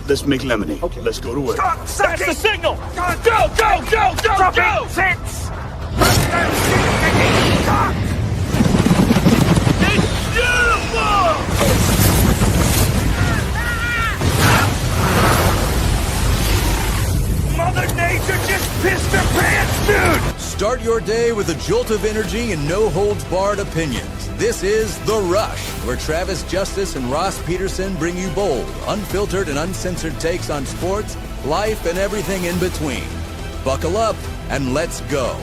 Let's make lemonade. Okay. Let's go to work. That's the signal! Go! Six! It's beautiful! Mother Nature just pissed her pants, dude! Start your day with a jolt of energy and no-holds-barred opinions. This is The Rush, where Travis Justice and Ross Peterson bring you bold, unfiltered, and uncensored takes on sports, life, and everything in between. Buckle up and let's go.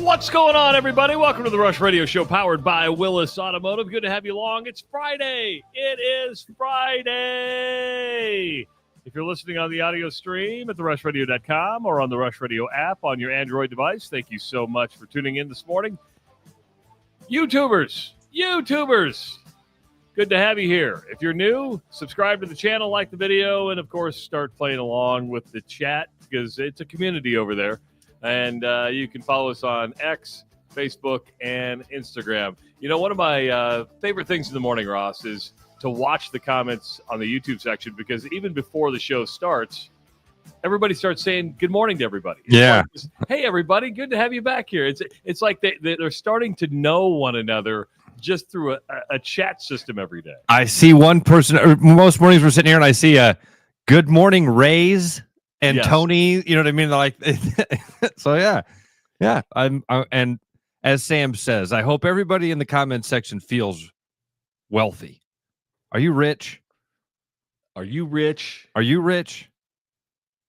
What's going on, everybody? Welcome to the Rush Radio Show, powered by Willis Automotive. Good to have you along. It's Friday. It is Friday. If you're listening on the audio stream at therushradio.com or on the Rush Radio app on your Android device, thank you so much for tuning in this morning. YouTubers, good to have you here. If you're new, subscribe to the channel, like the video, and, of course, start playing along with the chat because it's a community over there. And you can follow us on X, Facebook, and Instagram. You know, one of my favorite things in the morning, Ross, is to watch the comments on the YouTube section, because even before the show starts, everybody starts saying good morning to everybody. It's like, hey, everybody, good to have you back here. It's like they're starting to know one another just through a chat system every day. I see one person, or most mornings we're sitting here, and I see a good morning, Rays. And yes. Tony, you know what I mean? Like, so yeah. And as Sam says, I hope everybody in the comment section feels wealthy. Are you rich? Are you rich? Are you rich?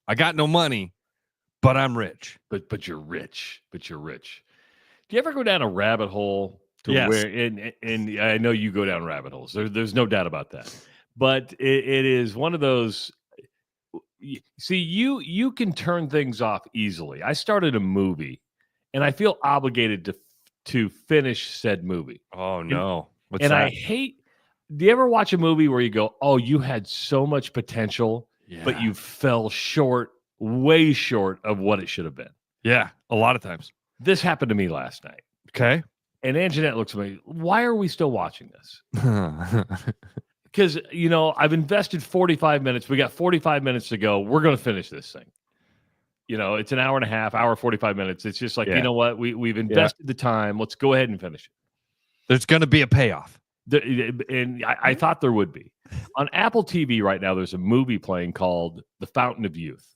I got no money, but I'm rich. But you're rich. But you're rich. Do you ever go down a rabbit hole to yes. where? And I know you go down rabbit holes. There's no doubt about that. But it is one of those. See, you can turn things off easily. I started a movie, and I feel obligated to finish said movie. Oh no! What's and that? I hate. Do you ever watch a movie where you go, "Oh, you had so much potential, but you fell short, way short of what it should have been"? Yeah, a lot of times. This happened to me last night. Okay, and Anjanette looks at me. Why are we still watching this? Because, you know, I've invested 45 minutes. We got 45 minutes to go. We're going to finish this thing. You know, it's an hour and a half, hour, 45 minutes. It's just like, you know what? We've invested the time. Let's go ahead and finish it. There's going to be a payoff. And I thought there would be. On Apple TV right now, there's a movie playing called The Fountain of Youth.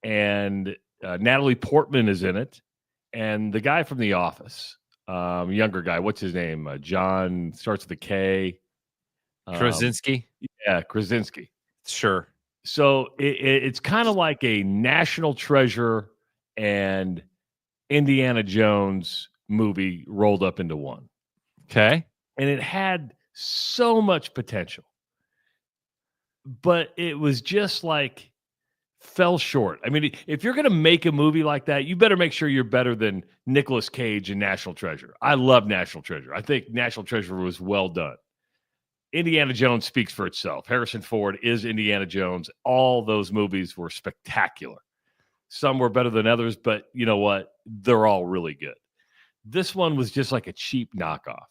And Natalie Portman is in it. And the guy from The Office, younger guy, what's his name? John, starts with a K. Krasinski? Yeah, Krasinski. Sure. So it's kind of like a National Treasure and Indiana Jones movie rolled up into one. Okay. And it had so much potential. But it was just like fell short. I mean, if you're going to make a movie like that, you better make sure you're better than Nicolas Cage in National Treasure. I love National Treasure. I think National Treasure was well done. Indiana Jones speaks for itself. Harrison Ford is Indiana Jones. All those movies were spectacular. Some were better than others, but you know what? They're all really good. This one was just like a cheap knockoff.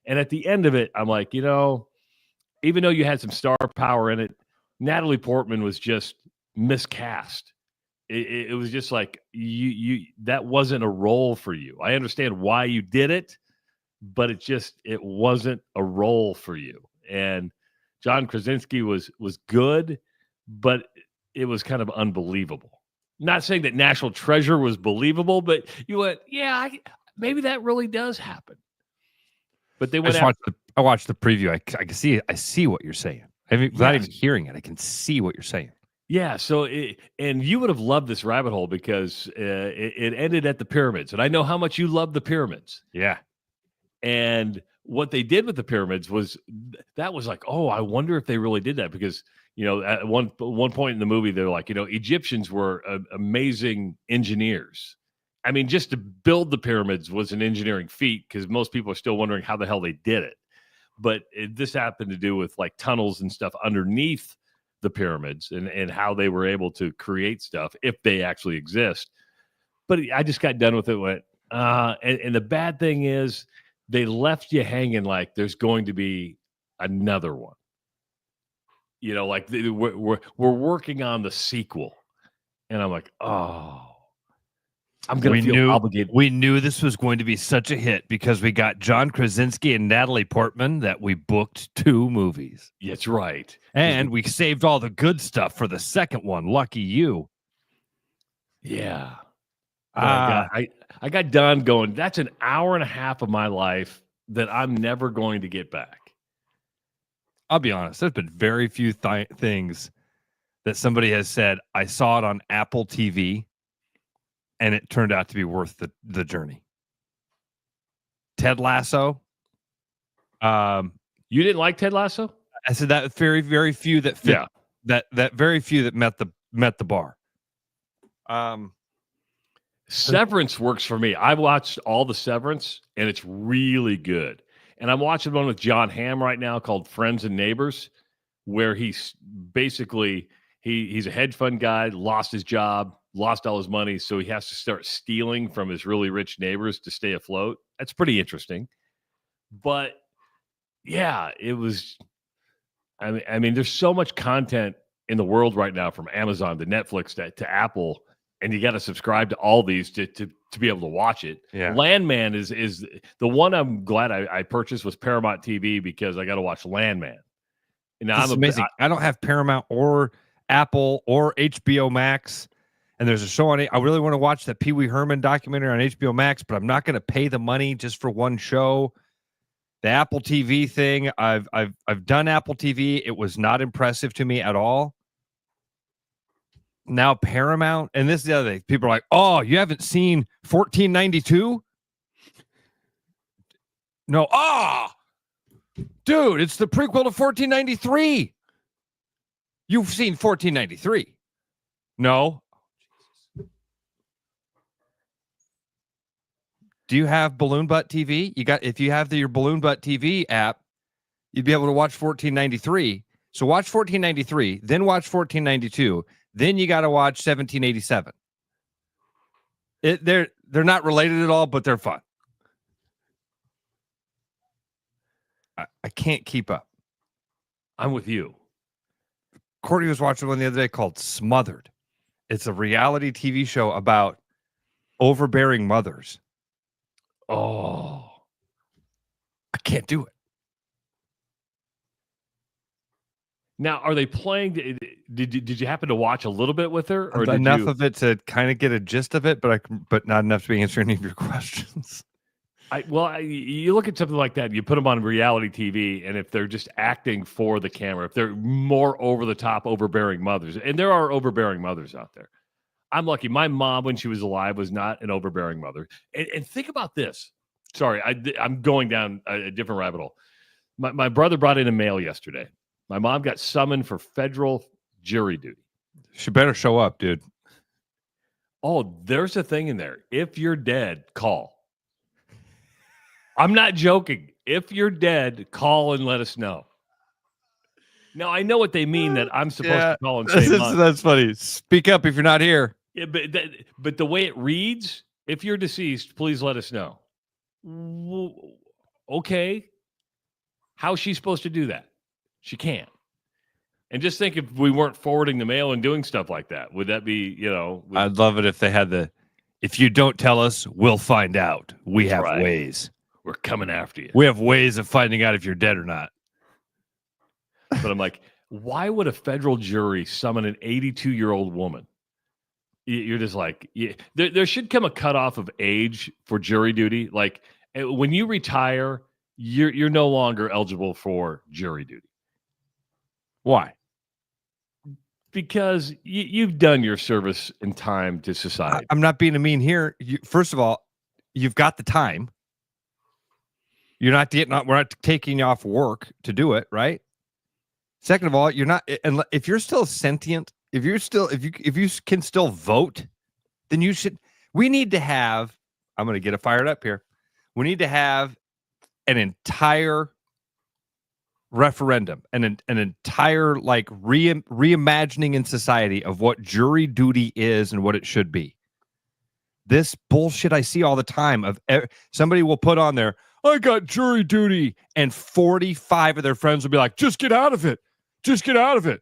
And at the end of it, I'm like, you know, even though you had some star power in it, Natalie Portman was just miscast. It was just like you that wasn't a role for you. I understand why you did it, but it wasn't a role for you. And John Krasinski was good, but it was kind of unbelievable. Not saying that National Treasure was believable, but you went, yeah, maybe that really does happen. But they went. I watched the preview. I can see. I see what you're saying. Without even hearing it, I can see what you're saying. Yeah. So, and you would have loved this rabbit hole because it ended at the pyramids, and I know how much you love the pyramids. Yeah. And what they did with the pyramids was like, oh, I wonder if they really did that, because, you know, at one point in the movie, they're like, you know, Egyptians were amazing engineers. I mean, just to build the pyramids was an engineering feat, because most people are still wondering how the hell they did it. But this happened to do with like tunnels and stuff underneath the pyramids and how they were able to create stuff if they actually exist. But I just got done with it. And the bad thing is they left you hanging like there's going to be another one. Like we're working on the sequel. And I'm like, oh, I'm going to feel obligated. We knew this was going to be such a hit because we got John Krasinski and Natalie Portman that we booked 2 movies. That's right. And we saved all the good stuff for the second one. Lucky you. Yeah. I got done going, that's an hour and a half of my life that I'm never going to get back. I'll be honest. There's been very few things that somebody has said, I saw it on Apple TV, and it turned out to be worth the journey. Ted Lasso. You didn't like Ted Lasso? I said that very, very few that fit. Yeah. That very few that met the bar. Severance works for me. I watched all the Severance, and it's really good. And I'm watching one with John Hamm right now called Friends and Neighbors, where he's basically he's a hedge fund guy, lost his job, lost all his money, so he has to start stealing from his really rich neighbors to stay afloat. That's pretty interesting. But yeah, it was. I mean, there's so much content in the world right now, from Amazon to Netflix to Apple, and you got to subscribe to all these to be able to watch it. Yeah. Landman is the one I'm glad I purchased was Paramount TV because I got to watch Landman. And now That's amazing. I don't have Paramount or Apple or HBO Max, and there's a show on it. I really want to watch that Pee Wee Herman documentary on HBO Max, but I'm not going to pay the money just for one show. The Apple TV thing, I've done Apple TV. It was not impressive to me at all. Now Paramount, and this is the other thing. People are like, "Oh, you haven't seen 1492?" No, dude, it's the prequel to 1493. You've seen 1493? No. Do you have Balloon Butt TV? If you have your Balloon Butt TV app, you'd be able to watch 1493. So watch 1493, then watch 1492. Then you got to watch 1787. They're not related at all, but they're fun. I can't keep up. I'm with you. Courtney was watching one the other day called Smothered. It's a reality TV show about overbearing mothers. Oh, I can't do it. Now, are they playing? Did you happen to watch a little bit with her, or enough of it to kind of get a gist of it, but not enough to be answering any of your questions? You look at something like that, you put them on reality TV, and if they're just acting for the camera, if they're more over the top, overbearing mothers, and there are overbearing mothers out there. I'm lucky. My mom, when she was alive, was not an overbearing mother. And think about this. Sorry, I'm going down a different rabbit hole. My brother brought in a mail yesterday. My mom got summoned for federal jury duty. She better show up, dude. Oh, there's a thing in there. If you're dead, call. I'm not joking. If you're dead, call and let us know. Now, I know what they mean, that I'm supposed to call and say that's funny. Speak up if you're not here. Yeah, but the way it reads, if you're deceased, please let us know. Okay. How's she supposed to do that? She can't. And just think, if we weren't forwarding the mail and doing stuff like that, would that be, I'd love it if they had if you don't tell us, we'll find out. We have ways. We're coming after you. We have ways of finding out if you're dead or not. But I'm like, why would a federal jury summon an 82-year-old woman? You're just like, there should come a cutoff of age for jury duty. Like, when you retire, you're no longer eligible for jury duty. Why? Because you've done your service in time to society. I'm not being mean here. First of all, you've got the time. We're not taking you off work to do it, right? Second of all, you're not. And if you're still sentient, if you can still vote, then you should. We need to have. I'm going to get it fired up here. We need to have an entire referendum and an entire like reimagining in society of what jury duty is and what it should be. This bullshit I see all the time of somebody will put on there, I got jury duty, and 45 of their friends will be like, just get out of it. Just get out of it.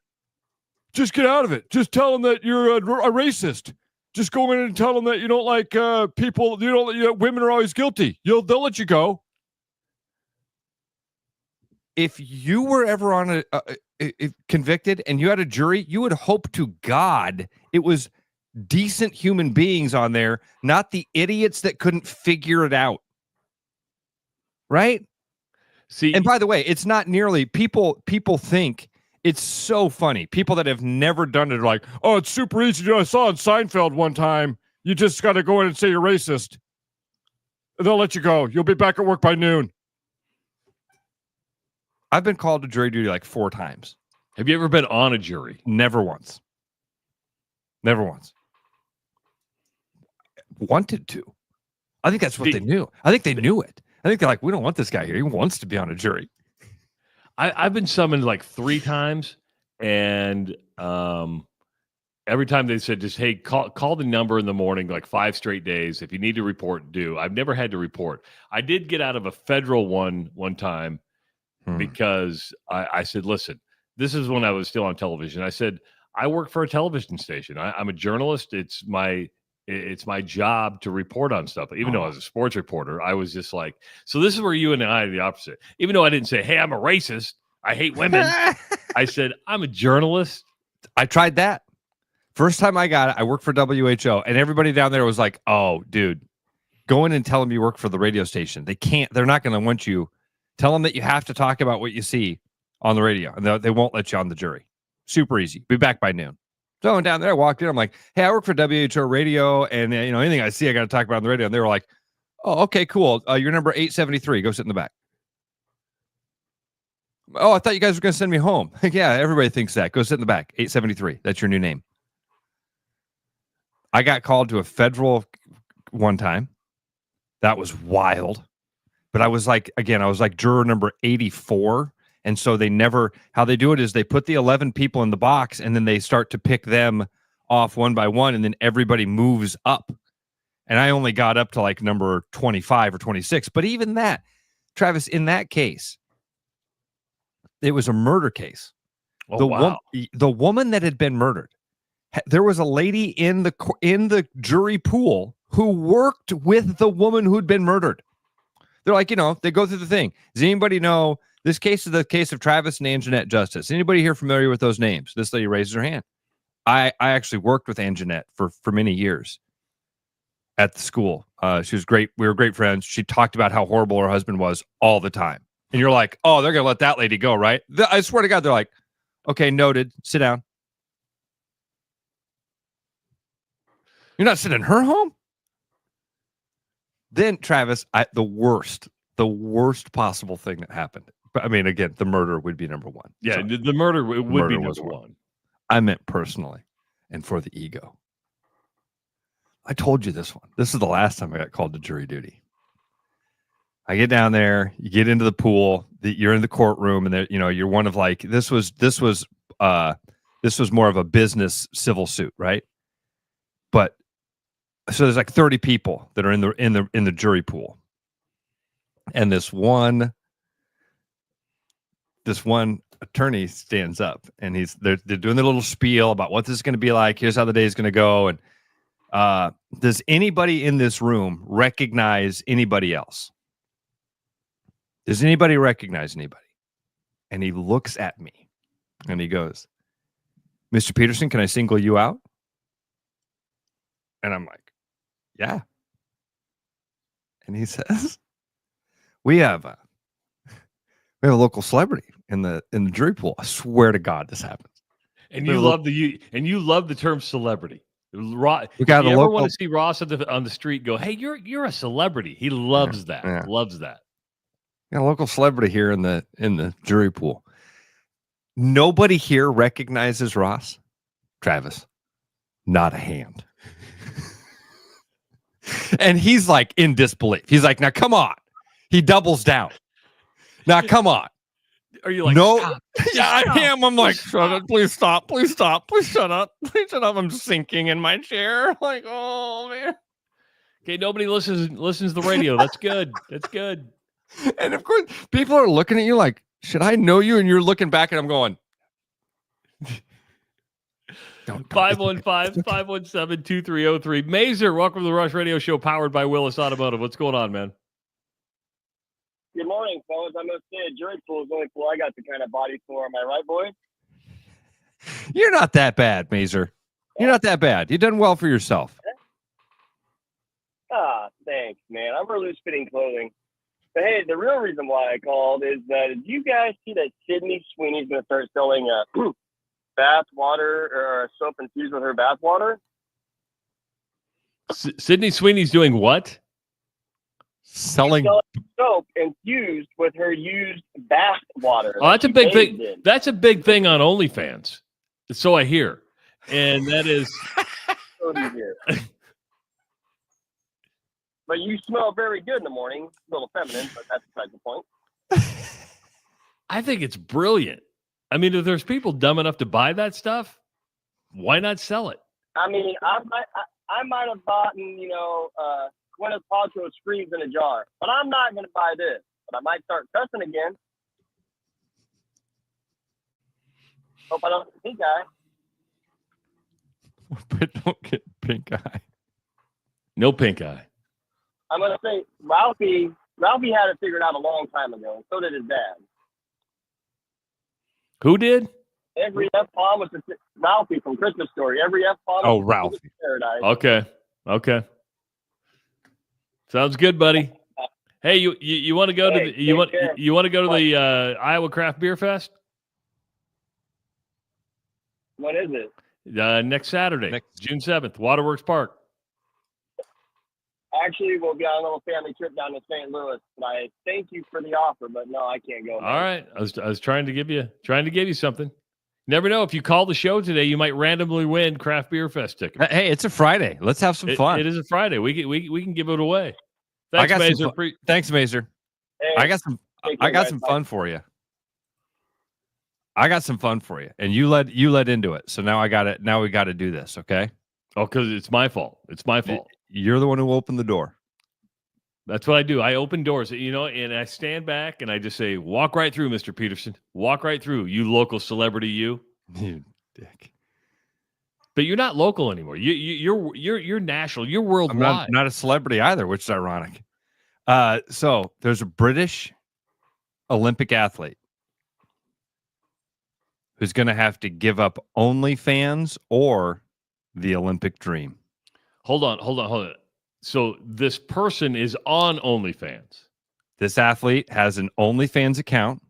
Just get out of it. Just tell them that you're a racist. Just go in and tell them that you don't like people. Women are always guilty. They'll let you go. If you were ever on if convicted and you had a jury, you would hope to God it was decent human beings on there, not the idiots that couldn't figure it out. Right? See, and by the way, it's not nearly people think it's so funny. People that have never done it are like, oh, it's super easy. I saw in Seinfeld one time. You just got to go in and say you're racist. And they'll let you go. You'll be back at work by noon. I've been called to jury duty like 4 times. Have you ever been on a jury? Never once. Never once. Wanted to. I think that's what they knew. I think they knew it. I think they're like, we don't want this guy here. He wants to be on a jury. I've been summoned like 3 times, and every time they said, just, hey, call the number in the morning, like 5 straight days. If you need to report, do. I've never had to report. I did get out of a federal one time because I said, listen, this is when I was still on television. I said, I work for a television station. I'm a journalist. It's my job to report on stuff. Even though I was a sports reporter, I was just like, so this is where you and I are the opposite. Even though I didn't say, hey, I'm a racist, I hate women. I said, I'm a journalist. I tried that. First time I got it, I worked for WHO, and everybody down there was like, oh, dude, go in and tell them you work for the radio station. They're not going to want you. Tell them that you have to talk about what you see on the radio, and they won't let you on the jury. Super easy. Be back by noon. So down there, I walked in. I'm like, hey, I work for WHO Radio, and anything I see, I got to talk about on the radio. And they were like, oh, okay, cool. You're number 873. Go sit in the back. Oh, I thought you guys were going to send me home. Yeah, everybody thinks that. Go sit in the back. 873. That's your new name. I got called to a federal one time. That was wild. But I was like juror number 84. And so how they do it is they put the 11 people in the box, and then they start to pick them off one by one, and then everybody moves up. And I only got up to like number 25 or 26. But even that, Travis, in that case, it was a murder case. Oh, wow. The woman that had been murdered, there was a lady in the jury pool who worked with the woman who'd been murdered. They're like, they go through the thing. Does anybody know this case is the case of Travis and Anjanette Justice? Anybody here familiar with those names? This lady raises her hand. I actually worked with Anjanette for many years at the school. She was great. We were great friends. She talked about how horrible her husband was all the time. And you're like, oh, they're going to let that lady go, right? I swear to God, they're like, okay, noted. Sit down. You're not sending her home? Then, Travis, the worst possible thing that happened. But I mean, again, the murder would be number 1. Yeah, so, the murder would be number 1. I meant personally and for the ego. I told you this one. This is the last time I got called to jury duty. I get down there, you get into the pool, you're in the courtroom, and you're one of like this was more of a business civil suit, right? But so there's like 30 people that are in the jury pool. And this one attorney stands up, and they're doing their little spiel about what this is going to be like. Here's how the day is going to go. And does anybody in this room recognize anybody else? Does anybody recognize anybody? And he looks at me and he goes, Mr. Peterson, can I single you out? And I'm like, yeah. And he says, we have a local celebrity in the jury pool. I swear to God, this happens. And you love the term celebrity. We got if you ever want to see Ross on the street go, hey, you're a celebrity. He loves that. Yeah. Loves that. Got a local celebrity here in the jury pool. Nobody here recognizes Ross. Travis, not a hand. And he's like in disbelief. He's like, now come on. He doubles down. Now come on. Are you like, no? stop, Yeah, stop, I am. I'm like, stop. shut up, please stop, please stop, please shut up, please shut up. I'm sinking in my chair. Like, oh man. Okay, nobody listens to the radio. That's good. That's good. And of course, people are looking at you like, should I know you? And you're looking back, and I'm going. 515-517-2303. Mazer, welcome to the Rush Radio Show, powered by Willis Automotive. What's going on, man? Good morning, fellas. I must say, a jury pool is only cool. I got the kind of body for. Am I right, boys? You're not that bad, Mazer. You're not that bad. You've done well for yourself. Thanks, man. I wear loose-fitting clothing. But hey, the real reason why I called is that did you guys see that Sydney Sweeney's going to start selling bath water or soap infused with her bath water? Sydney Sweeney's doing what? Selling soap infused with her used bath water. Oh, that's a big thing. That's a big thing on OnlyFans. So I hear. And that is But you smell very good in the morning. A little feminine, but that's besides the point. I think it's brilliant. I mean, if there's people dumb enough to buy that stuff, why not sell it? I mean, I might have bought, Gwyneth Paltrow screams in a jar, but I'm not going to buy this. But I might start cussing again. Hope I don't get pink eye. but don't get pink eye. No pink eye. I'm going to say Ralphie had it figured out a long time ago, and so did his dad. Who did? Every F-bomb was Ralphie from Christmas Story. Every F-bomb. Oh, Ralphie. Paradise. Okay. Sounds good, buddy. Hey, you want to go to the you want to go to the Iowa Craft Beer Fest? When is it? Next Saturday, June 7th, Waterworks Park. Actually, we'll be on a little family trip down to St. Louis. And I thank you for the offer, but no, I can't go. Man. All right, I was trying to give you something. Never know, if you call the show today, you might randomly win Craft Beer Fest tickets. Hey, it's a Friday. Let's have some fun. It is a Friday. We can give it away. Thanks, Mazer. Thanks, Mazer. Hey, I got some fun for you. And you led into it. So now we got to do this, okay? Oh, because it's my fault. It's my fault. You're the one who opened the door. That's what I do. I open doors, and I stand back and I just say, walk right through, Mr. Peterson. Walk right through, you local celebrity, you. You dick. But you're not local anymore. You're national. You're worldwide. I'm not a celebrity either, which is ironic. So there's a British Olympic athlete who's going to have to give up OnlyFans or the Olympic dream. Hold on. So this person is on OnlyFans. This athlete has an OnlyFans account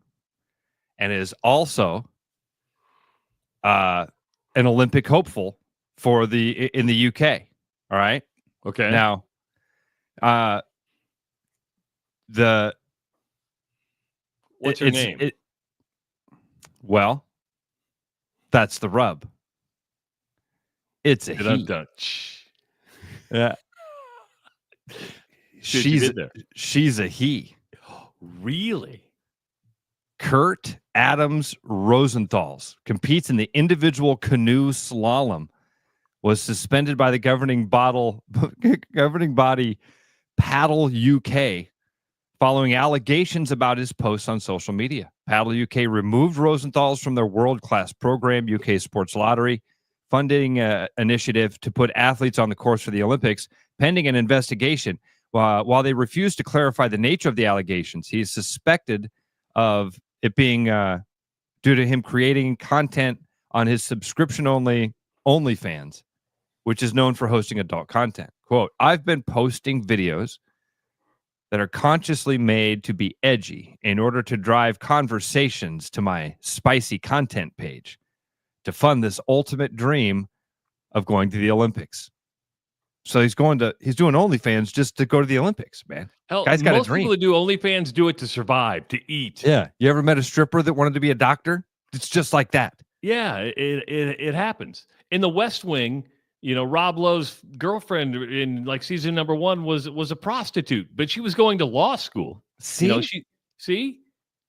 and is also an Olympic hopeful in the UK. All right. Okay. Now, what's her name? Well, that's the rub. It's a he. Yeah. She's a he. Really? Kurt Adams Rosenthal's competes in the individual canoe slalom, was suspended by the governing body Paddle UK following allegations about his posts on social media. Paddle UK removed Rosenthal's from their world-class program, UK Sports Lottery, funding initiative to put athletes on the course for the Olympics, pending an investigation. While they refuse to clarify the nature of the allegations, he is suspected of it being due to him creating content on his subscription-only OnlyFans, which is known for hosting adult content. Quote, I've been posting videos that are consciously made to be edgy in order to drive conversations to my spicy content page to fund this ultimate dream of going to the Olympics. So he's doing OnlyFans just to go to the Olympics, man. Hell, guy's got most a dream. people that do OnlyFans do it to survive, to eat. Yeah. You ever met a stripper that wanted to be a doctor? It's just like that. Yeah, it happens. In the West Wing, Rob Lowe's girlfriend in like season number 1 was a prostitute, but she was going to law school. See? See?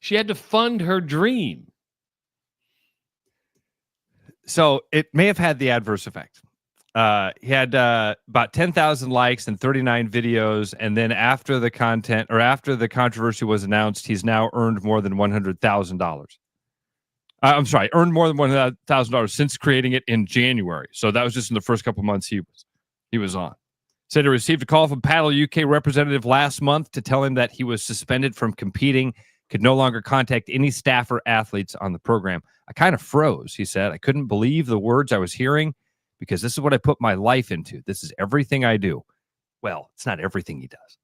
She had to fund her dream. So it may have had the adverse effect. He had about 10,000 likes and 39 videos, and then after the controversy was announced, he's now earned more than $100,000. I'm sorry, earned more than $100,000 since creating it in January. So that was just in the first couple months he was on. Said he received a call from Paddle UK representative last month to tell him that he was suspended from competing, could no longer contact any staff or athletes on the program. I kind of froze, he said. I couldn't believe the words I was hearing because this is what I put my life into. This is everything I do. Well, it's not everything he does.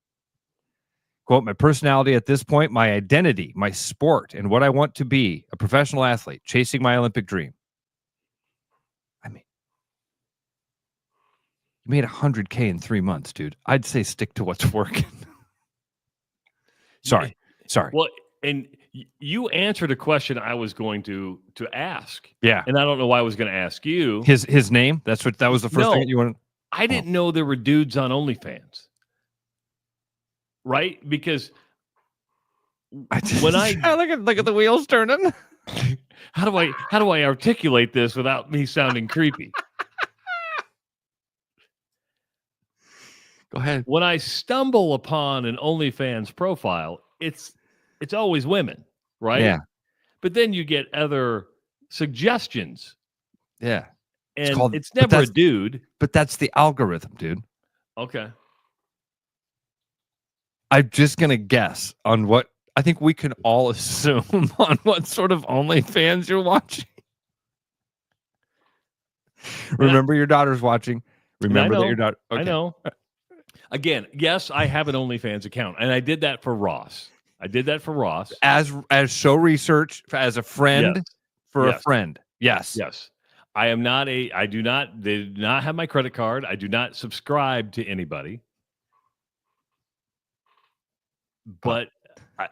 Quote, my personality at this point, my identity, my sport, and what I want to be, a professional athlete, chasing my Olympic dream. I mean, you made $100K in 3 months, dude. I'd say stick to what's working. Sorry. Well, and you answered a question I was going to ask. Yeah. And I don't know why I was going to ask you. His name? That was the first thing that you wanted? I didn't know there were dudes on OnlyFans. Right? Because when I look at the wheels turning. how do I articulate this without me sounding creepy? Go ahead. When I stumble upon an OnlyFans profile, it's always women, right? Yeah. But then you get other suggestions. Yeah. And it's never a dude. But that's the algorithm, dude. Okay. I'm just going to guess on what I think we can all assume on what sort of OnlyFans you're watching. Remember your daughter's watching. Remember that your daughter. Okay. I know. Again, yes, I have an OnlyFans account, and I did that for Ross. As show research, as a friend, yes. for a friend. Yes. Yes. They do not have my credit card. I do not subscribe to anybody. But I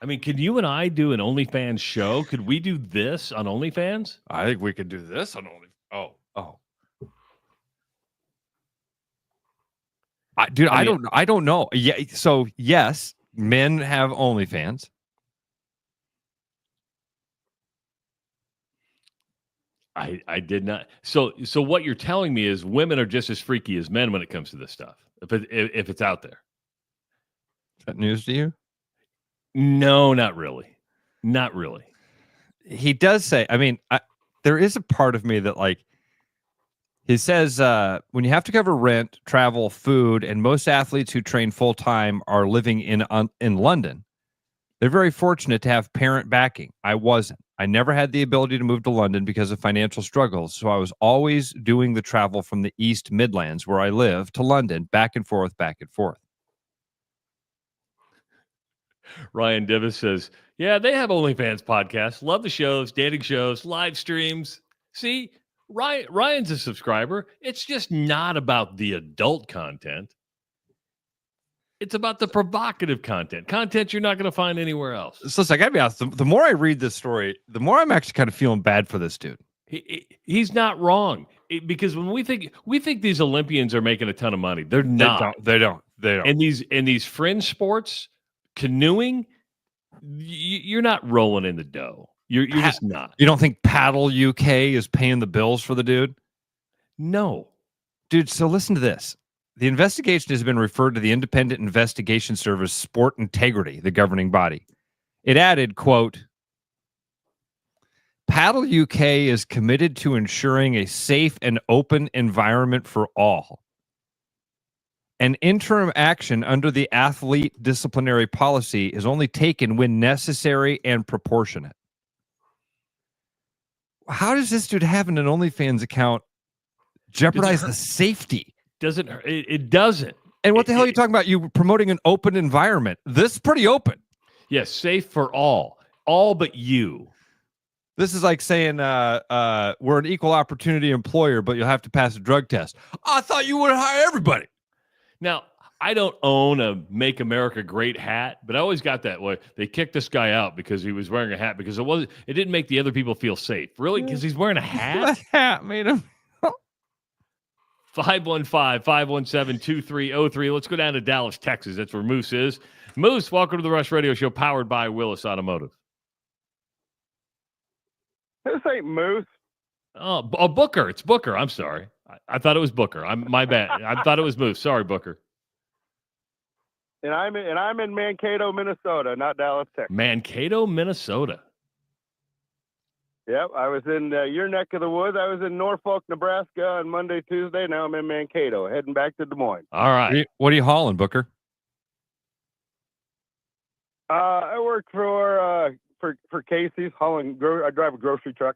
mean, can you and I do an OnlyFans show? Could we do this on OnlyFans? I think we could do this on OnlyFans. Oh. I don't know. Yeah. So yes, men have OnlyFans. I did not. So what you're telling me is women are just as freaky as men when it comes to this stuff. If it's out there. Is that news to you? No, not really. Not really. He does say, I mean, there is a part of me that he says, when you have to cover rent, travel, food, and most athletes who train full-time are living in London, they're very fortunate to have parent backing. I wasn't. I never had the ability to move to London because of financial struggles, so I was always doing the travel from the East Midlands, where I live, to London, back and forth. Ryan Divis says, yeah, they have OnlyFans podcasts. Love the shows, dating shows, live streams. See, Ryan's a subscriber. It's just not about the adult content. It's about the provocative content you're not going to find anywhere else. So I got to be honest, the more I read this story, the more I'm actually kind of feeling bad for this dude. He's not wrong. Because when we think these Olympians are making a ton of money, they're not. They don't. And these fringe sports, canoeing, you're not rolling in the dough. You're just not. You don't think Paddle UK is paying the bills for the dude? No. Dude, so listen to this. The investigation has been referred to the Independent Investigation Service Sport Integrity, the governing body. It added, quote, Paddle UK is committed to ensuring a safe and open environment for all. An interim action under the athlete disciplinary policy is only taken when necessary and proportionate. How does this dude having an OnlyFans account jeopardize the safety? It doesn't. And what the hell are you talking about? You promoting an open environment. This is pretty open. Yes, safe for all but you. This is like saying we're an equal opportunity employer, but you'll have to pass a drug test. I thought you would hire everybody. Now, I don't own a Make America Great hat, but I always got that way. They kicked this guy out because he was wearing a hat because it didn't make the other people feel safe. Really? Because he's wearing a hat? That hat made him. 515-517-2303. Let's go down to Dallas, Texas. That's where Moose is. Moose, welcome to the Rush Radio Show, powered by Willis Automotive. This ain't Moose. Oh, Booker. It's Booker. I'm sorry. I thought it was Booker. My bad. I thought it was Moose. Sorry, Booker. And I'm in Mankato, Minnesota, not Dallas, Texas. Mankato, Minnesota. Yep, I was in your neck of the woods. I was in Norfolk, Nebraska on Monday, Tuesday. Now I'm in Mankato, heading back to Des Moines. All right. What are you hauling, Booker? I work for Casey's, hauling. I drive a grocery truck,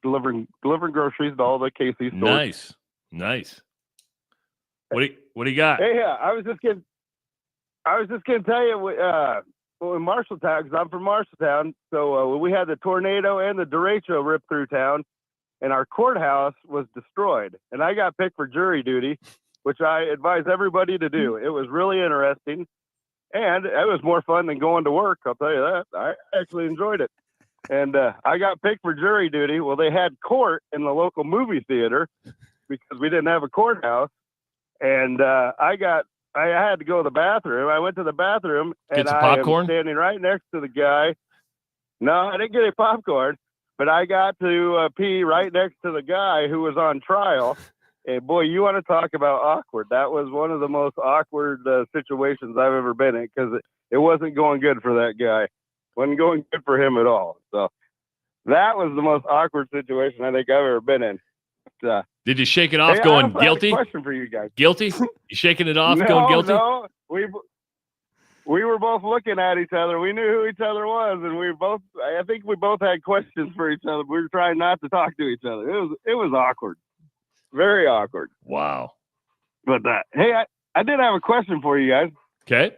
delivering groceries to all the Casey's stores. Nice. What do you got? Hey, yeah, I was just gonna tell you, in Marshalltown, because I'm from Marshalltown, so we had the tornado and the derecho rip through town, and our courthouse was destroyed, and I got picked for jury duty, which I advise everybody to do. It was really interesting, and it was more fun than going to work, I'll tell you that. I actually enjoyed it. And I got picked for jury duty. Well, they had court in the local movie theater because we didn't have a courthouse. And I had to go to the bathroom. I went to the bathroom, and I am standing right next to the guy. No, I didn't get any popcorn, but I got to pee right next to the guy who was on trial. And boy, you want to talk about awkward. That was one of the most awkward situations I've ever been in, because it wasn't going good for that guy. Wasn't going good for him at all. So that was the most awkward situation I think I've ever been in. But, did you shake it off going guilty? I have a question for you guys. Guilty? You shaking it off going guilty? No, we were both looking at each other. We knew who each other was, and I think we both had questions for each other. We were trying not to talk to each other. It was awkward. Very awkward. Wow. But hey, I did have a question for you guys. Okay.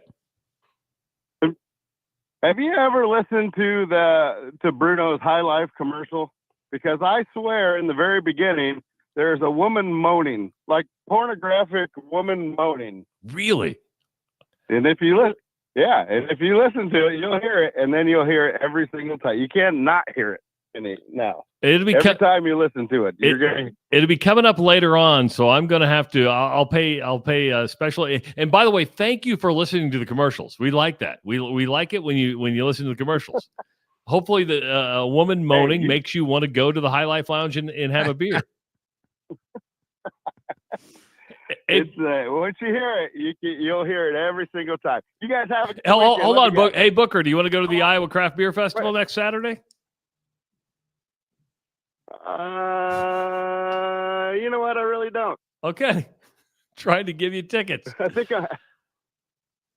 Have you ever listened to Bruno's High Life commercial? Because I swear in the very beginning, there's a woman moaning, like pornographic woman moaning. Really? And if you listen to it, you'll hear it, and then you'll hear it every single time. You can't not hear it now. Every time you listen to it, it'll be coming up later on. So I'm going to have to. I'll pay a special. And by the way, thank you for listening to the commercials. We like that. We like it when you listen to the commercials. Hopefully, a woman moaning makes you want to go to the High Life Lounge and have a beer. Once you hear it, you'll hear it every single time. You guys have a hold on, Booker. Hey, Booker, do you want to go to the Iowa Craft Beer Festival next Saturday? You know what? I really don't. Okay, trying to give you tickets. I think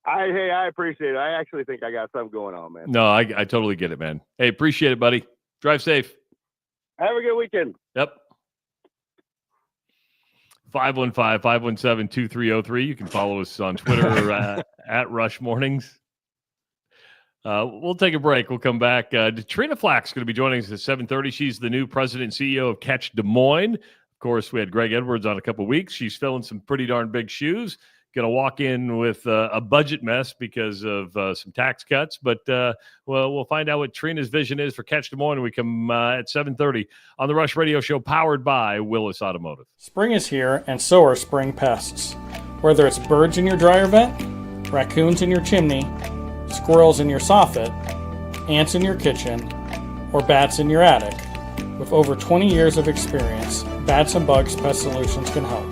I appreciate it. I actually think I got something going on, man. No, I totally get it, man. Hey, appreciate it, buddy. Drive safe. Have a good weekend. Yep. 515-517-2303. You can follow us on Twitter at Rush Mornings. We'll take a break. We'll come back. Trina Flack's going to be joining us at 7:30. She's the new president and CEO of Catch Des Moines. Of course, we had Greg Edwards on a couple of weeks. She's filling some pretty darn big shoes. Going to walk in with a budget mess because of some tax cuts. But we'll find out what Trina's vision is for Catch Des Moines when we come at 7:30 on the Rush Radio Show, powered by Willis Automotive. Spring is here, and so are spring pests. Whether it's birds in your dryer vent, raccoons in your chimney, squirrels in your soffit, ants in your kitchen, or bats in your attic, with over 20 years of experience, Bats and Bugs Pest Solutions can help.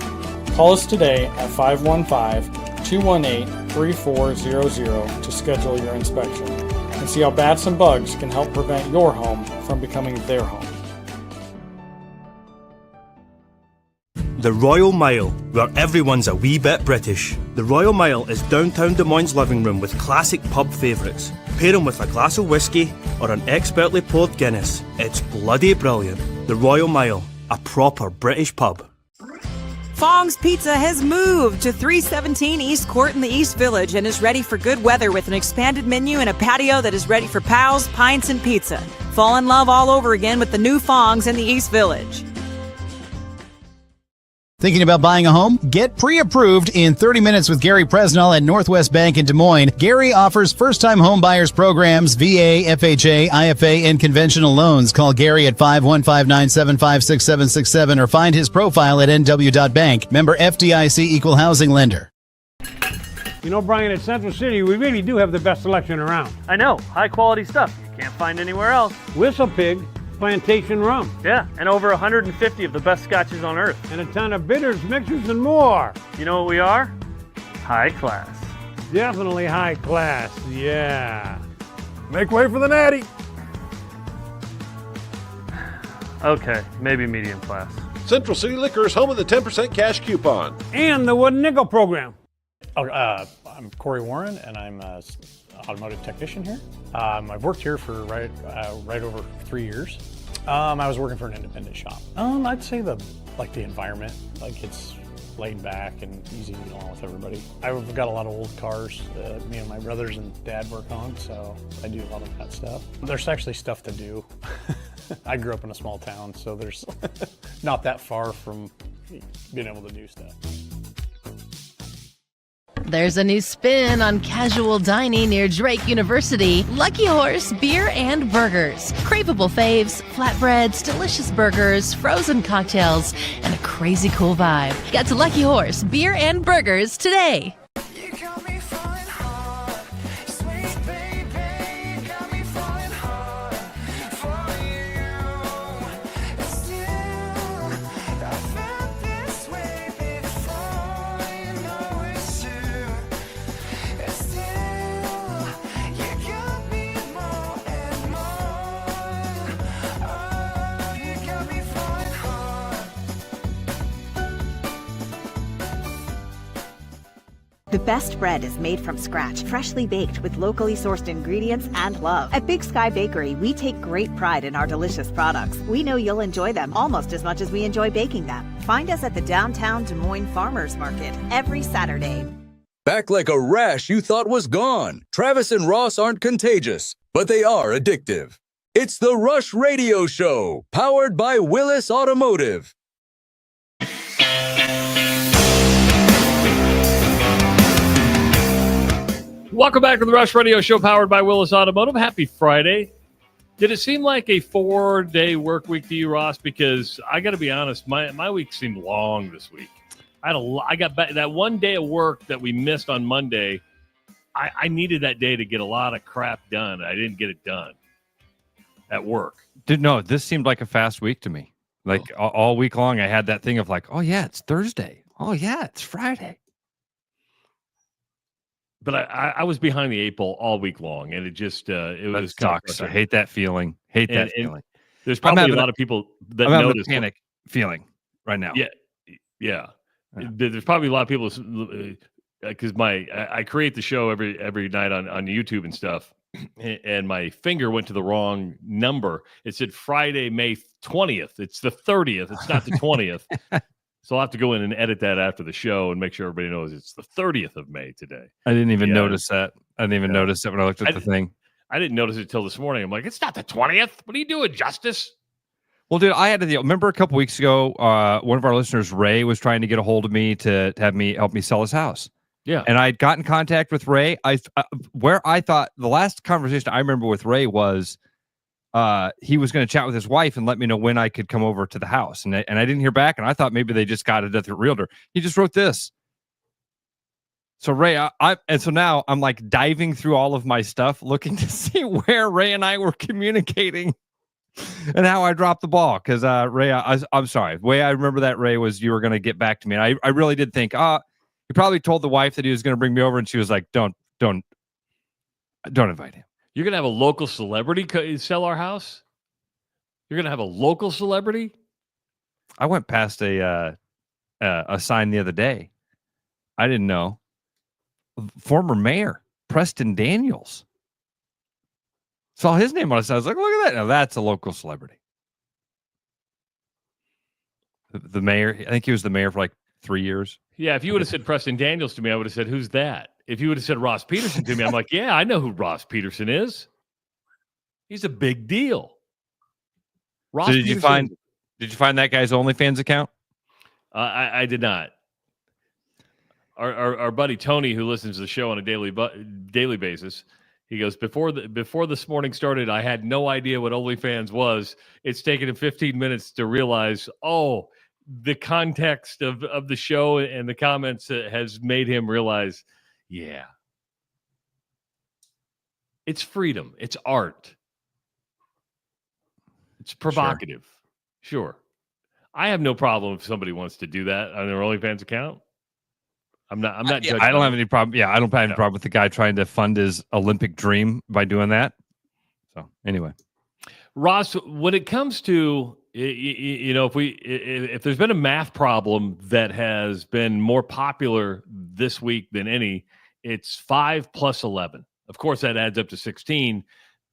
Call us today at 515-218-3400 to schedule your inspection and see how bats and bugs can help prevent your home from becoming their home. The Royal Mile, where everyone's a wee bit British. The Royal Mile is downtown Des Moines' living room with classic pub favourites. Pair them with a glass of whiskey or an expertly poured Guinness. It's bloody brilliant. The Royal Mile, a proper British pub. Fong's Pizza has moved to 317 East Court in the East Village and is ready for good weather with an expanded menu and a patio that is ready for pals, pints, and pizza. Fall in love all over again with the new Fong's in the East Village. Thinking about buying a home? Get pre-approved in 30 minutes with Gary Presnell at Northwest Bank in Des Moines. Gary offers first-time home buyers programs, VA, FHA, IFA, and conventional loans. Call Gary at 515-975-6767 or find his profile at nw.bank. Member FDIC Equal Housing Lender. You know, Brian, at Central City, we really do have the best selection around. I know, high quality stuff you can't find anywhere else. Whistle Pig Plantation Rum. Yeah, and over 150 of the best scotches on earth. And a ton of bitters, mixers, and more. You know what we are? High class. Definitely high class, yeah. Make way for the natty. Okay, maybe medium class. Central City Liquor is home of the 10% cash coupon. And the Wooden Nickel program. I'm Corey Warren, and I'm an automotive technician here. I've worked here for right over 3 years. I was working for an independent shop. I'd say the environment, like it's laid back and easy to get along with everybody. I've got a lot of old cars that me and my brothers and dad work on, so I do a lot of that stuff. There's actually stuff to do. I grew up in a small town, so there's not that far from being able to do stuff. There's a new spin on casual dining near Drake University. Lucky Horse Beer and Burgers. Craveable faves, flatbreads, delicious burgers, frozen cocktails, and a crazy cool vibe. Get to Lucky Horse Beer and Burgers today. The best bread is made from scratch, freshly baked with locally sourced ingredients and love. At Big Sky Bakery, we take great pride in our delicious products. We know you'll enjoy them almost as much as we enjoy baking them. Find us at the downtown Des Moines Farmers Market every Saturday. Back like a rash you thought was gone. Travis and Ross aren't contagious, but they are addictive. It's the Rush Radio Show, powered by Willis Automotive. Welcome back to the Rush Radio Show, powered by Willis Automotive. Happy Friday. Did it seem like a 4-day work week to you, Ross? Because I got to be honest, my week seemed long this week. I got back that one day of work that we missed on Monday. I needed that day to get a lot of crap done. I didn't get it done at work. No, this seemed like a fast week to me. Like all week long, I had that thing of like, oh yeah, it's Thursday. Oh yeah, it's Friday. But I was behind the 8 ball all week long, and it just it was sucks. I hate that feeling. That feeling. There's probably a lot of people that notice panic feeling right now. Yeah. There's probably a lot of people because I create the show every night on YouTube and stuff, and my finger went to the wrong number. It said Friday, May 20th. It's the 30th. It's not the 20th. So I'll have to go in and edit that after the show and make sure everybody knows it's the 30th of May today. I didn't even notice that. I didn't even notice it when I looked at the thing. I didn't notice it till this morning. I'm like, it's not the 20th. What are you doing, Justice? Well, dude, I had to remember a couple weeks ago, one of our listeners, Ray, was trying to get a hold of me to have me help me sell his house. Yeah. And I'd got in contact with Ray. Where I thought the last conversation I remember with Ray was he was going to chat with his wife and let me know when I could come over to the house. And I didn't hear back. And I thought maybe they just got it at the realtor. He just wrote this. So Ray, so now I'm like diving through all of my stuff, looking to see where Ray and I were communicating and how I dropped the ball. Because Ray, I'm sorry. The way I remember that, Ray, was you were going to get back to me. And I really did think, he probably told the wife that he was going to bring me over, and she was like, don't invite him. You're going to have a local celebrity sell our house? You're going to have a local celebrity? I went past a sign the other day. I didn't know. Former mayor, Preston Daniels. Saw his name on it. I was like, look at that. Now that's a local celebrity. The mayor, I think he was the mayor for like 3 years. Yeah, if you would have said Preston Daniels to me, I would have said, who's that? If you would have said Ross Peterson to me, I'm like, yeah, I know who Ross Peterson is. He's a big deal. So did you find that guy's OnlyFans account? I did not. Our buddy Tony, who listens to the show on a daily basis, he goes, before this morning started, I had no idea what OnlyFans was. It's taken him 15 minutes to realize, the context of the show and the comments has made him realize, Yeah. It's freedom. It's art. It's provocative. Sure. I have no problem if somebody wants to do that on their OnlyFans account. I'm not judging. I don't have any problem. Yeah, I don't have any problem with the guy trying to fund his Olympic dream by doing that. So anyway, Ross, when it comes to, if there's been a math problem that has been more popular this week than any, it's 5 plus 11. Of course, that adds up to 16,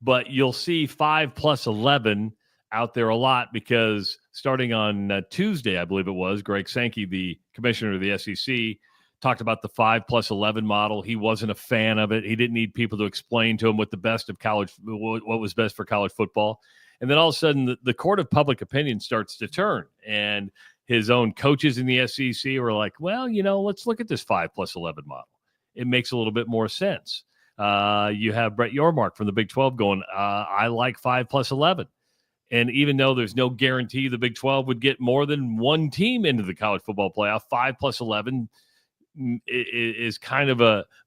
but you'll see 5 plus 11 out there a lot because starting on Tuesday, I believe it was, Greg Sankey, the commissioner of the SEC, talked about the 5 plus 11 model. He wasn't a fan of it. He didn't need people to explain to him what was best for college football. And then all of a sudden, the court of public opinion starts to turn. And his own coaches in the SEC were like, well, let's look at this 5 plus 11 model. It makes a little bit more sense. You have Brett Yormark from the Big 12 going, I like 5 plus 11. And even though there's no guarantee the Big 12 would get more than one team into the college football playoff, 5 plus 11 is kind of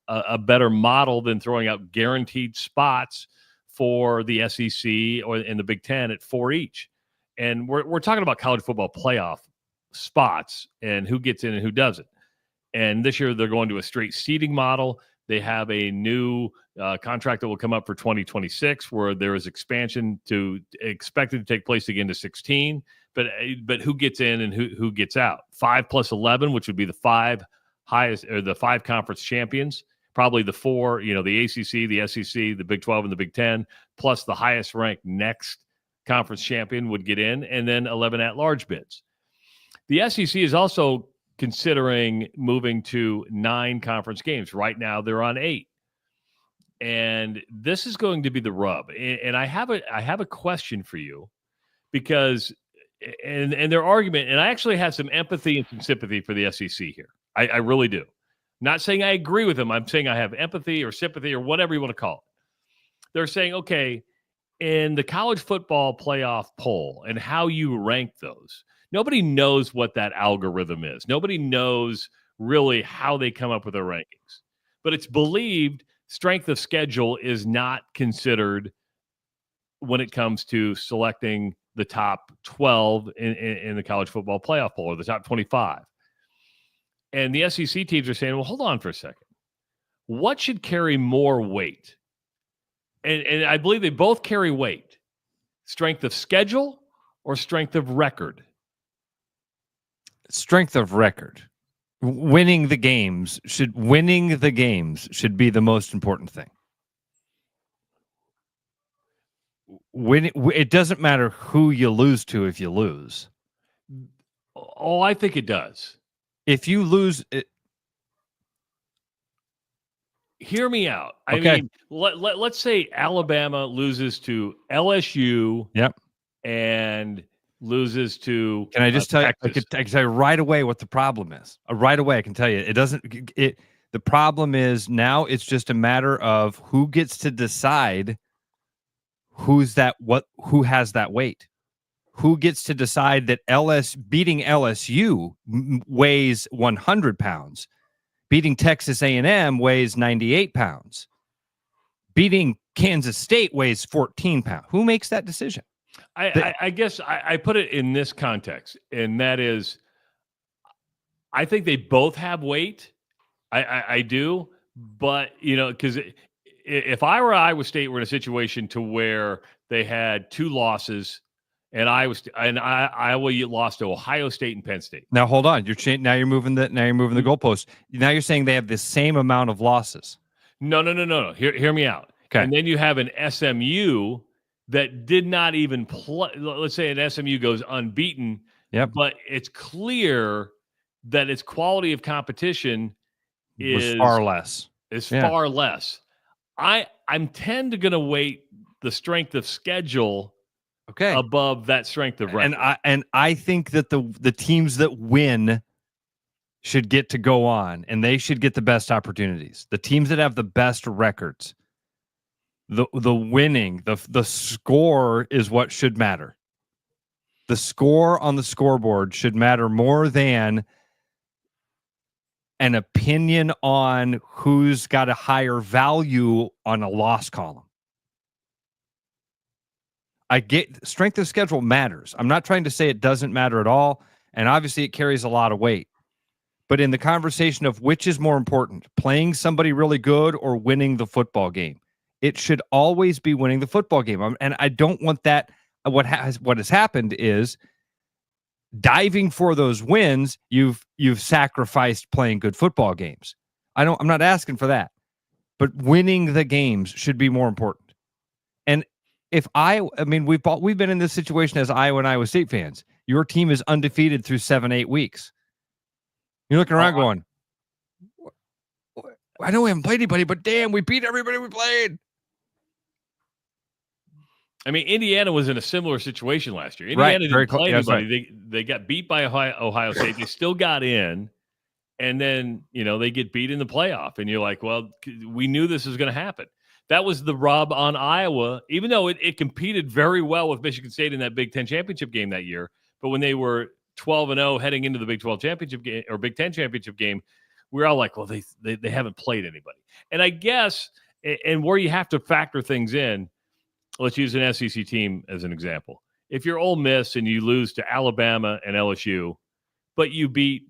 a better model than throwing out guaranteed spots for the SEC or in the Big 10 at 4 each. And we're talking about college football playoff spots and who gets in and who doesn't. And this year they're going to a straight seeding model. They have a new contract that will come up for 2026 where there is expansion expected to take place again to 16. But who gets in and who gets out? 5 plus 11, which would be the 5 highest or the 5 conference champions, probably the 4, the ACC, the SEC, the Big 12, and the Big 10, plus the highest ranked next conference champion would get in, and then 11 at-large bids. The SEC is also considering moving to 9 conference games. Right now, they're on 8. And this is going to be the rub. And I have a question for you because and their argument, and I actually have some empathy and some sympathy for the SEC here. I really do. Not saying I agree with them. I'm saying I have empathy or sympathy or whatever you want to call it. They're saying, okay, in the college football playoff poll and how you rank those, nobody knows what that algorithm is. Nobody knows really how they come up with their rankings. But it's believed strength of schedule is not considered when it comes to selecting the top 12 in the college football playoff poll or the top 25. And the SEC teams are saying, well, hold on for a second. What should carry more weight? And I believe they both carry weight. Strength of schedule or strength of record? Strength of record. Winning the games should be the most important thing. It doesn't matter who you lose to if you lose. Oh, I think it does. If you lose it, hear me out. Okay. I mean, let's say Alabama loses to LSU. Yep. And loses to Can I just tell Texas. you? I can tell you right away what the problem is. Right away, I can tell you it doesn't. The problem is now it's just a matter of who gets to decide who has that weight. Who gets to decide that beating LSU weighs 100 pounds, beating Texas A&M weighs 98 pounds, beating Kansas State weighs 14 pounds. Who makes that decision? I guess I put it in this context, and that is, I think they both have weight. I do, but because if I were Iowa State, we're in a situation to where they had 2 losses. And Iowa lost to Ohio State and Penn State. Now hold on, now you're moving the goalpost. Now you're saying they have the same amount of losses. No. Hear me out. Okay. And then you have an SMU that did not even play. Let's say an SMU goes unbeaten. Yep. But it's clear that its quality of competition is far less. Far less. I'm tend to going to weight the strength of schedule above that strength of record. And I think that the teams that win should get to go on, and they should get the best opportunities. The teams that have the best records, the winning, the score is what should matter. The score on the scoreboard should matter more than an opinion on who's got a higher value on a loss column. I get strength of schedule matters. I'm not trying to say it doesn't matter at all. And obviously it carries a lot of weight. But in the conversation of which is more important, playing somebody really good or winning the football game, it should always be winning the football game. And I don't want that. What has happened is diving for those wins, you've sacrificed playing good football games. I'm not asking for that. But winning the games should be more important. And if we've been in this situation as Iowa and Iowa State fans. Your team is undefeated through 7-8 weeks. You're looking around going, I know we haven't played anybody, but damn, we beat everybody we played. I mean, Indiana was in a similar situation last year. Indiana didn't play anybody. Right. They got beat by Ohio State. They still got in, and then they get beat in the playoff. And you're like, well, we knew this was going to happen. That was the rub on Iowa, even though it competed very well with Michigan State in that Big Ten championship game that year. But when they were 12-0 heading into the Big 12 championship game or Big 10 championship game, we were all like, well, they haven't played anybody. And I guess, and where you have to factor things in, let's use an SEC team as an example. If you're Ole Miss and you lose to Alabama and LSU, but you beat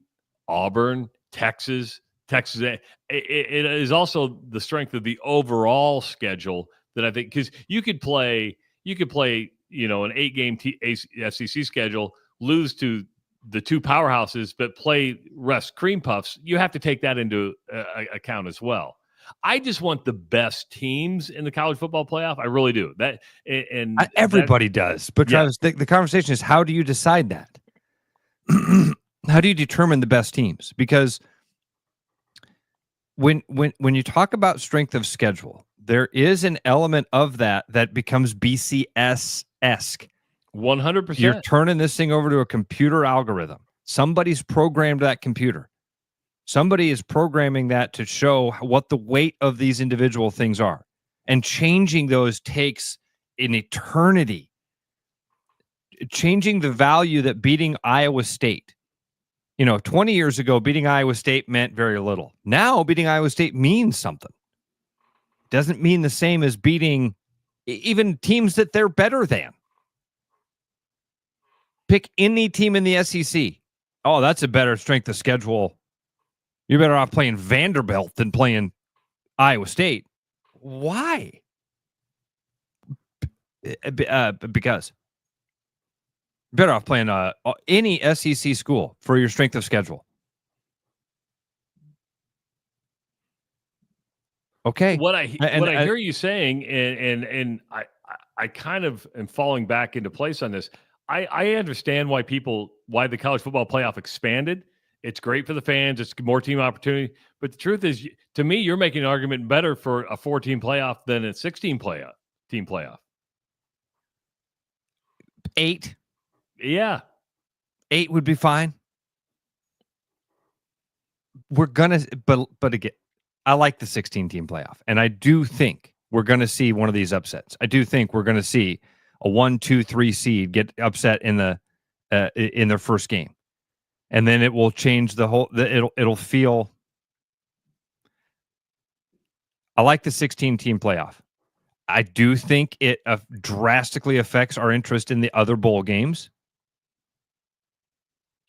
Auburn, Texas, it is also the strength of the overall schedule that I think, because you could play, an 8-game SEC schedule, lose to the two powerhouses, but play rest cream puffs. You have to take that into account as well. I just want the best teams in the college football playoff. I really do. Everybody does. But Travis, the conversation is, how do you decide that? How do you determine the best teams? Because when you talk about strength of schedule, there is an element of that becomes BCS-esque. 100%. You're turning this thing over to a computer algorithm. Somebody's programmed that computer. Somebody is programming that to show what the weight of these individual things are. And changing those takes an eternity. Changing the value that beating Iowa State. 20 years ago, beating Iowa State meant very little. Now, beating Iowa State means something. Doesn't mean the same as beating even teams that they're better than. Pick any team in the SEC. Oh, that's a better strength of schedule. You're better off playing Vanderbilt than playing Iowa State. Why? Because you're better off playing any SEC school for your strength of schedule. Okay. What I hear you saying, and I kind of am falling back into place on this. I understand why the college football playoff expanded. It's great for the fans. It's more team opportunity. But the truth is, to me, you're making an argument better for a 4-team playoff than a 16-team playoff. 8. Yeah. 8 would be fine. We're gonna, but again, I like the 16-team playoff, and I do think we're gonna see one of these upsets. I do think we're gonna see a 1, 2, 3 seed get upset in their first game. And then it will change the whole. It'll feel. I like the 16-team playoff. I do think it drastically affects our interest in the other bowl games.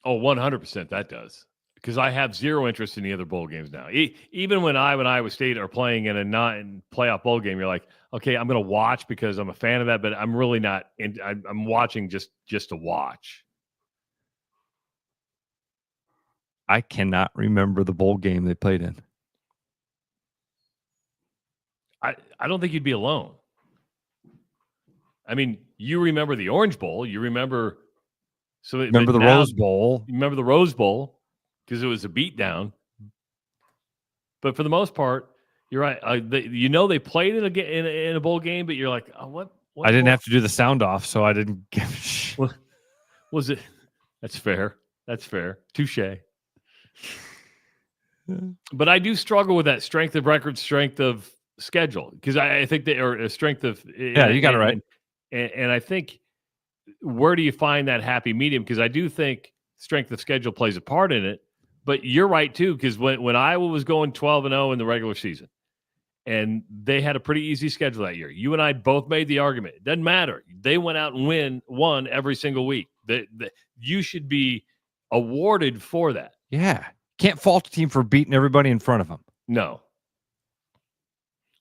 Oh, 100% that does. Because I have zero interest in the other bowl games now. Even when Iowa State are playing in a non-playoff bowl game, you're like, okay, I'm going to watch because I'm a fan of that, but I'm really not. I'm watching just to watch. I cannot remember the bowl game they played in. I don't think you'd be alone. I mean, you remember the Orange Bowl. You remember. Remember the Rose Bowl. You remember the Rose Bowl because it was a beatdown. But for the most part, you're right. They played it in a bowl game, but you're like, oh, what I didn't have to do the sound off, so I didn't give a was it? That's fair. Touche. But I do struggle with that strength of record, strength of schedule, because I think they are a strength of. Yeah, you got it right. And I think, where do you find that happy medium? Because I do think strength of schedule plays a part in it, But you're right, too, because when Iowa was going 12-0 in the regular season, and they had a pretty easy schedule that year, you and I both made the argument. It doesn't matter. They went out and won every single week. You should be awarded for that. Yeah. Can't fault a team for beating everybody in front of them. No.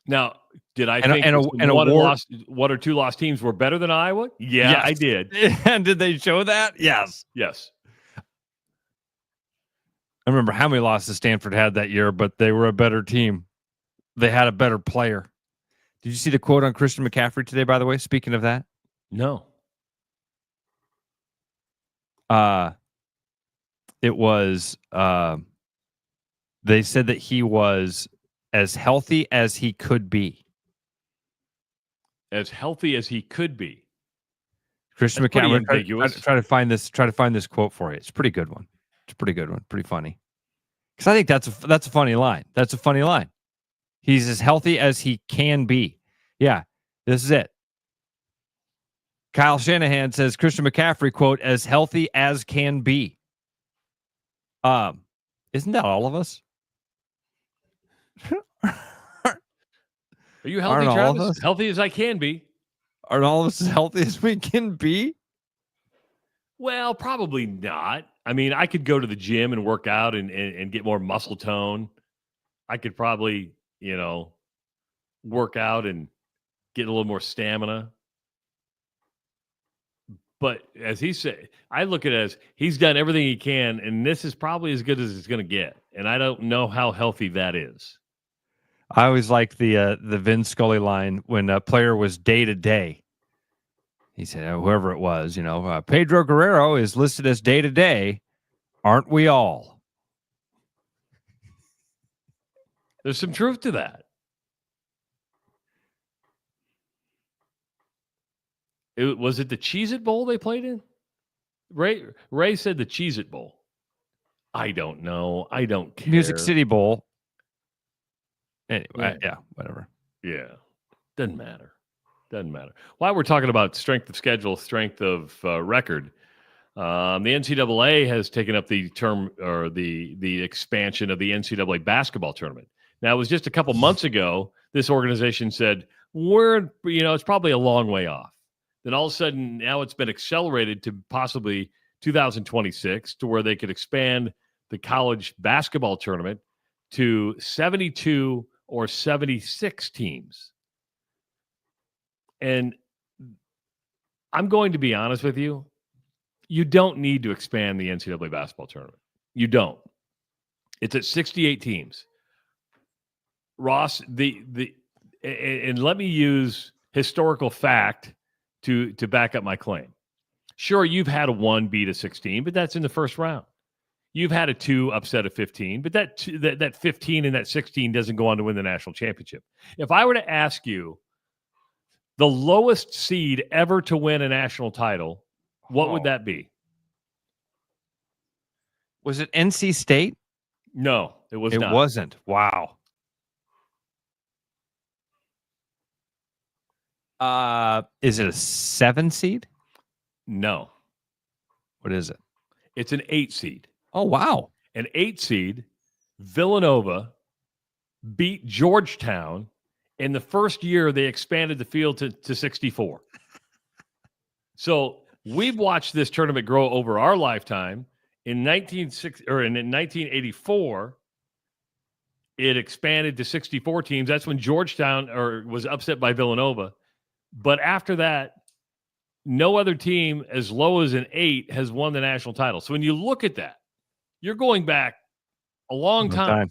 Now, did I think one or two lost teams were better than Iowa? Yeah, yes. I did. And did they show that? Yes. Yes. I remember how many losses Stanford had that year, but they were a better team. They had a better player. Did you see the quote on Christian McCaffrey today, by the way? Speaking of that? No. It was, they said that he was as healthy as he could be. As healthy as he could be. Christian McCaffrey. Try to find this quote for you. It's a pretty good one. Pretty funny. Because I think that's a funny line. That's a funny line. He's as healthy as he can be. Yeah, this is it. Kyle Shanahan says Christian McCaffrey, quote, as healthy as can be. Isn't that all of us? Are you healthy, Travis? Healthy as I can be. Aren't all of us as healthy as we can be? Well, probably not. I mean, I could go to the gym and work out and get more muscle tone. I could probably, work out and get a little more stamina. But as he said, I look at it as he's done everything he can, and this is probably as good as it's going to get. And I don't know how healthy that is. I always like the Vin Scully line when a player was day to day. He said, whoever it was, Pedro Guerrero is listed as day to day. Aren't we all? There's some truth to that. Was it the Cheez-It Bowl they played in? Ray said the Cheez-It Bowl. I don't know. I don't care. Music City Bowl. Anyway, yeah, whatever. Yeah. Doesn't matter. While we're talking about strength of schedule, strength of record, the NCAA has taken up the term or the expansion of the NCAA basketball tournament. Now, it was just a couple months ago, this organization said, it's probably a long way off. Then all of a sudden, now it's been accelerated to possibly 2026 to where they could expand the college basketball tournament to 72 or 76 teams. And I'm going to be honest with you. You don't need to expand the NCAA basketball tournament. You don't. It's at 68 teams. Ross, and let me use historical fact to back up my claim. Sure, you've had a 1 beat a 16, but that's in the first round. You've had a 2 upset a 15, but that 15 and that 16 doesn't go on to win the national championship. If I were to ask you the lowest seed ever to win a national title, what would that be? Was it NC State? No, it was not. It wasn't. Wow. Is it a 7 seed? No. What is it? It's an 8 seed. Oh, wow. An 8 seed, Villanova, beat Georgetown. In the first year, they expanded the field to 64. So we've watched this tournament grow over our lifetime. In 1984, it expanded to 64 teams. That's when Georgetown was upset by Villanova. But after that, no other team as low as an 8 has won the national title. So when you look at that, you're going back a long time.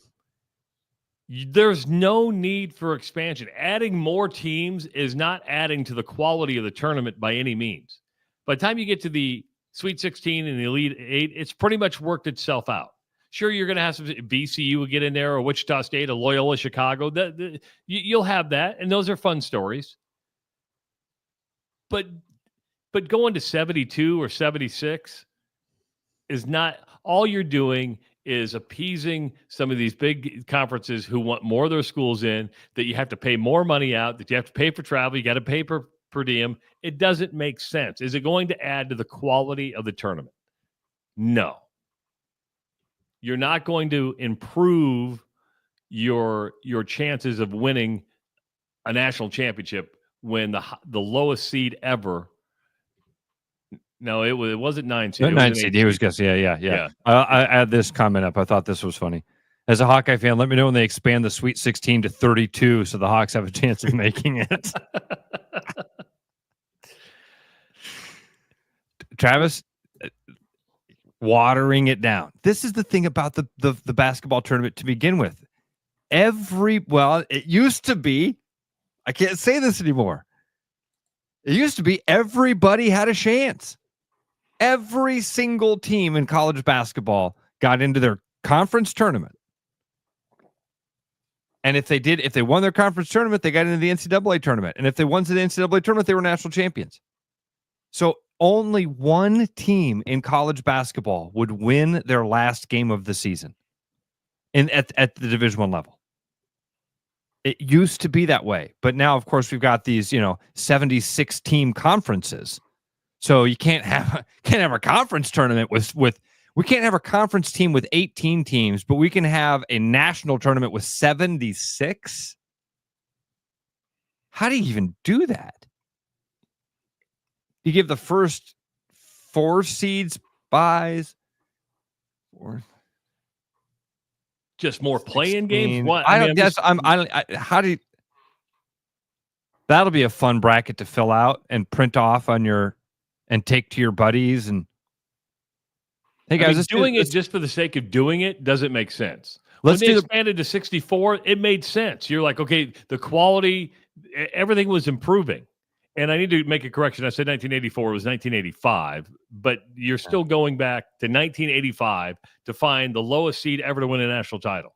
There's no need for expansion. Adding more teams is not adding to the quality of the tournament by any means. By the time you get to the Sweet 16 and the Elite 8, it's pretty much worked itself out. Sure, you're going to have some VCU will get in there, or Wichita State, or Loyola Chicago. You'll have that, and those are fun stories. But going to 72 or 76 is not – all you're doing is appeasing some of these big conferences who want more of their schools in, that you have to pay more money out, that you have to pay for travel, you got to pay per diem. It doesn't make sense. Is it going to add to the quality of the tournament? No. you're not going to improve your chances of winning a national championship when the lowest seed ever. No, it wasn't 9 seed. No, 9 seed. He was guessing. Yeah. I had this comment up. I thought this was funny. As a Hawkeye fan, let me know when they expand the Sweet 16 to 32 so the Hawks have a chance of making it. Travis, watering it down. This is the thing about the basketball tournament to begin with. It used to be, I can't say this anymore. It used to be everybody had a chance. Every single team in college basketball got into their conference tournament. And if they won their conference tournament, they got into the NCAA tournament. And if they won the NCAA tournament, they were national champions. So only one team in college basketball would win their last game of the season at the Division I level. It used to be that way. But now, of course, we've got these, 76 team conferences. So you can't have a conference tournament with we can't have a conference team with 18 teams, but we can have a national tournament with 76. How do you even do that? You give the first 4 seeds buys, or just more play-in games. What? How do you? That'll be a fun bracket to fill out and print off and take to your buddies and. Hey guys, doing it just for the sake of doing it doesn't make sense. When they expanded to 64, it made sense. You're like, okay, the quality, everything was improving. And I need to make a correction. I said 1984, it was 1985, but you're still going back to 1985 to find the lowest seed ever to win a national title.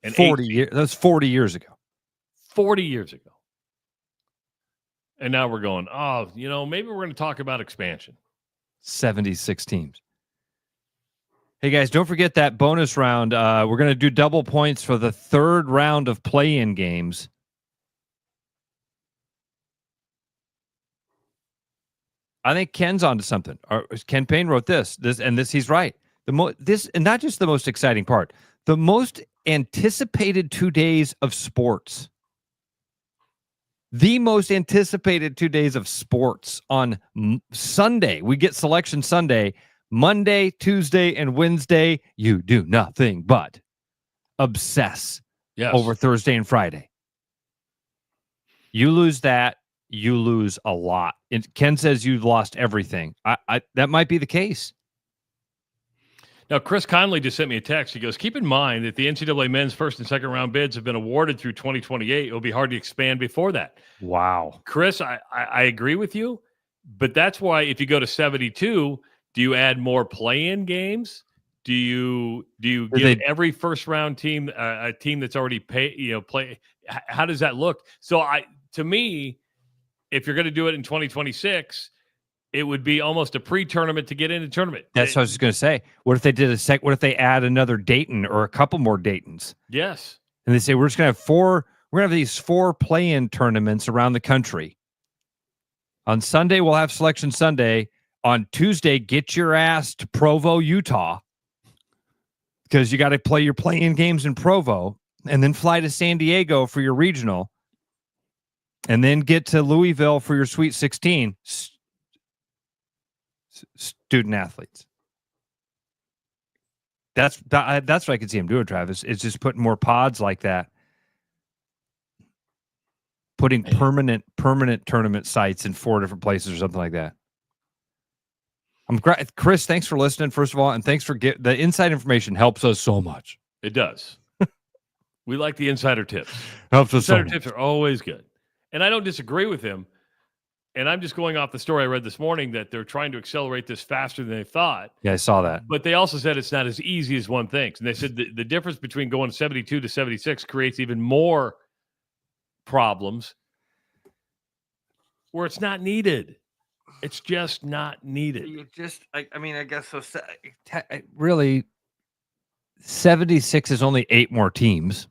And 40 years. That's 40 years ago. 40 years ago. And now we're going, maybe we're going to talk about expansion. 76 teams. Hey, guys, don't forget that bonus round. We're going to do double points for the 3rd round of play-in games. I think Ken's onto something. Ken Payne wrote this, he's right. And not just the most exciting part, the most anticipated 2 days of sports. The most anticipated 2 days of sports on Sunday. We get Selection Sunday. Monday, Tuesday, and Wednesday, you do nothing but obsess over Thursday and Friday. You lose that, you lose a lot. And Ken says you've lost everything. That might be the case. Now, Chris Conley just sent me a text. He goes, keep in mind that the NCAA men's 1st and 2nd round bids have been awarded through 2028. It'll be hard to expand before that. Wow. Chris, I agree with you, but that's why if you go to 72, do you add more play-in games? Do you give every first round team a team that's already play? How does that look? So to me, if you're going to do it in 2026, it would be almost a pre-tournament to get into tournament. That's what I was just going to say. What if they did what if they add another Dayton or a couple more Daytons? Yes. And they say we're just going to have we're going to have these 4 play-in tournaments around the country. On Sunday, we'll have Selection Sunday. On Tuesday, get your ass to Provo, Utah, because you got to play your play-in games in Provo, and then fly to San Diego for your regional, and then get to Louisville for your Sweet 16 student athletes. That's what I could see him doing, Travis. Is just putting more pods like that, putting permanent tournament sites in 4 different places or something like that. Chris, thanks for listening, first of all, and thanks for the inside information. Helps us so much. It does. We like the insider tips. Helps us so much. Insider tips are always good. And I don't disagree with him. And I'm just going off the story I read this morning that they're trying to accelerate this faster than they thought. Yeah, I saw that. But they also said it's not as easy as one thinks. And they said the difference between going 72 to 76 creates even more problems where it's not needed. It's just not needed. You just, I guess so. Really, 76 is only 8 more teams.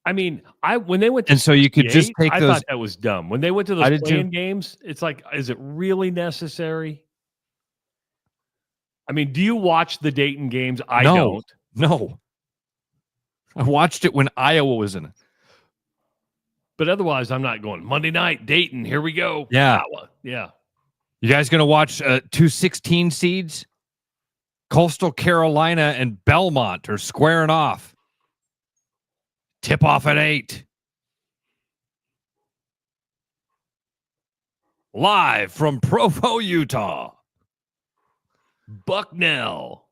I mean, when they went to, and so you could just take I those. thought that was dumb. When they went to those play-in games, it's like, is it really necessary? I mean, do you watch the Dayton games? I No. don't. No. I watched it when Iowa was in it. But otherwise, I'm not going Monday night, Dayton, here we go. Yeah. Iowa. Yeah. You guys going to watch 2 16 seeds? Coastal Carolina and Belmont are squaring off. Tip off at 8. Live from Provo, Utah. Bucknell.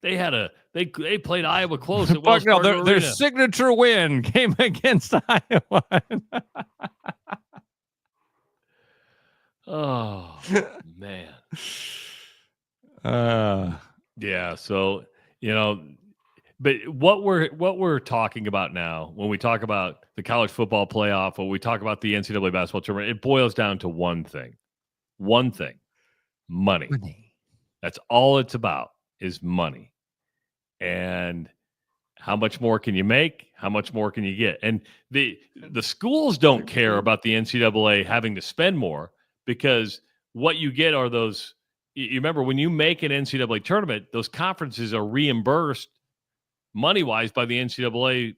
They had they played Iowa close at Wells Bucknell, Fargo their Arena. signature win came against Iowa. Oh man. Yeah, so but what we're talking about now, when we talk about the college football playoff, when we talk about the NCAA basketball tournament, it boils down to one thing. Money. That's all it's about, is money. And how much more can you make? How much more can you get? And the schools don't care about the NCAA having to spend more, because what you get are those. You remember, when you make an NCAA tournament, those conferences are reimbursed money-wise by the NCAA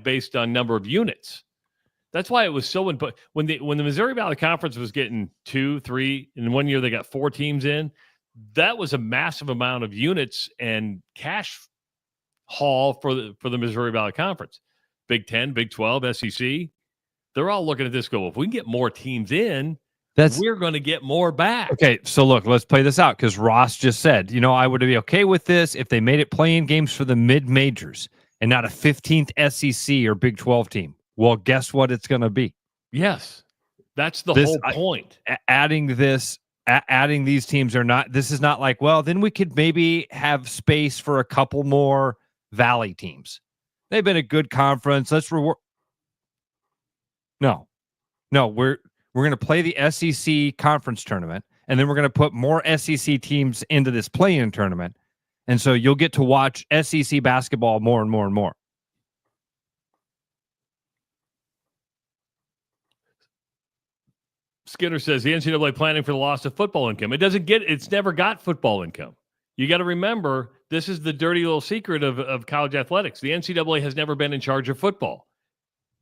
based on number of units. That's why it was so important. When the Missouri Valley Conference was getting 2, 3, and 1 year they got 4 teams in, that was a massive amount of units and cash haul for the Missouri Valley Conference. Big 10, Big 12, SEC, they're all looking at this go, if we can get more teams in, we're going to get more back. Okay, so look, let's play this out, because Ross just said, I would be okay with this if they made it play-in games for the mid-majors and not a 15th SEC or Big 12 team. Well, guess what it's going to be? Yes, that's the whole point. Adding these teams this is not like, well, then we could maybe have space for a couple more Valley teams. They've been a good conference. Let's reward. No, we're going to play the SEC conference tournament, and then we're going to put more SEC teams into this play-in tournament. And so you'll get to watch SEC basketball more and more and more. Skinner says the NCAA planning for the loss of football income. It's never got football income. You got to remember, this is the dirty little secret of college athletics. The NCAA has never been in charge of football.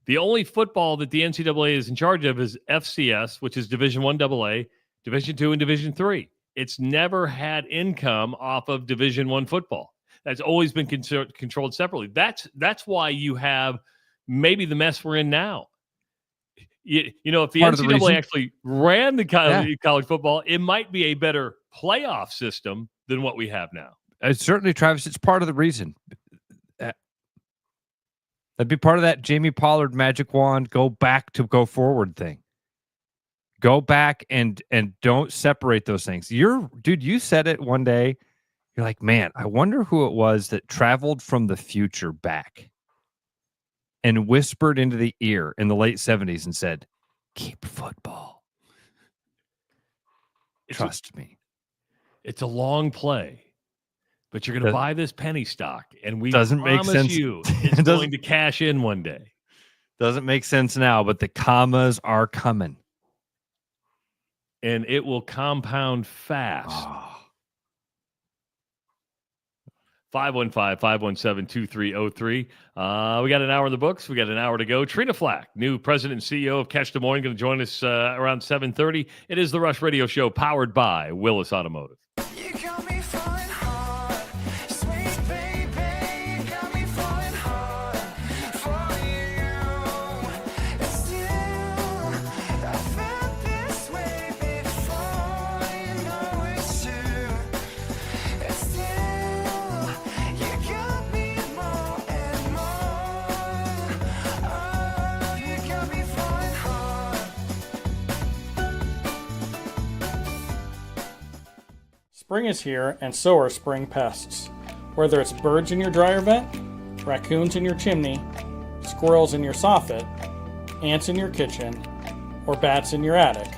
The only football that the NCAA is in charge of is FCS, which is Division I AA, Division II, and Division III. It's never had income off of Division I football. That's always been controlled separately. That's why you have maybe the mess we're in now. If the NCAA actually ran the college football, it might be a better playoff system than what we have now. Certainly, Travis, it's part of the reason. That'd be part of that Jamie Pollard magic wand, go forward thing. Go back and don't separate those things. You said it one day. You're like, man, I wonder who it was that traveled from the future back and whispered into the ear in the late 70s and said, keep football. Trust me. It's a long play, but you're going to buy this penny stock, and we doesn't promise make sense. You it's going to cash in one day. Doesn't make sense now, but the commas are coming. And it will compound fast. 515-517-2303. We got an hour in the books. We got an hour to go. Trina Flack, new president and CEO of Catch Des Moines, going to join us around 7:30. It is the Rush Radio Show, powered by Willis Automotive. Spring is here, and so are spring pests. Whether it's birds in your dryer vent, raccoons in your chimney, squirrels in your soffit, ants in your kitchen, or bats in your attic,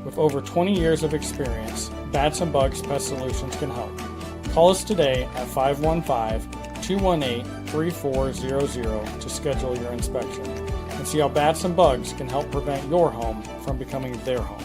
with over 20 years of experience, Bats and Bugs Pest Solutions can help. Call us today at 515-218-3400 to schedule your inspection and see how bats and bugs can help prevent your home from becoming their home.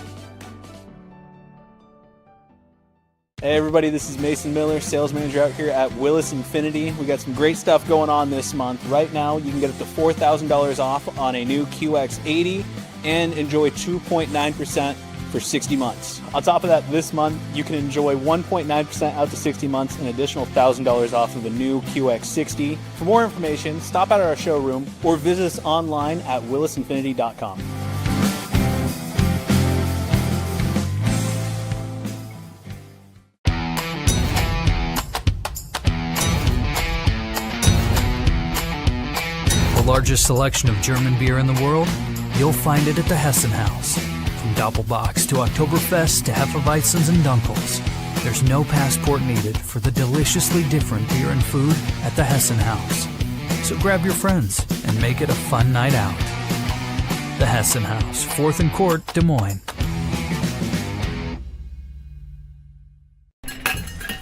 Hey everybody, this is Mason Miller, sales manager out here at Willis Infinity. We got some great stuff going on this month. Right now, you can get up to $4,000 off on a new QX80 and enjoy 2.9% for 60 months. On top of that, this month, you can enjoy 1.9% out to 60 months, an additional $1,000 off of the new QX60. For more information, stop at our showroom or visit us online at willisinfinity.com. Largest selection of German beer in the world? You'll find it at the Hessen House. From Doppelbocks to Oktoberfest to Hefeweizens and Dunkels. There's no passport needed for the deliciously different beer and food at the Hessen House. So grab your friends and make it a fun night out. The Hessen House, 4th and Court, Des Moines.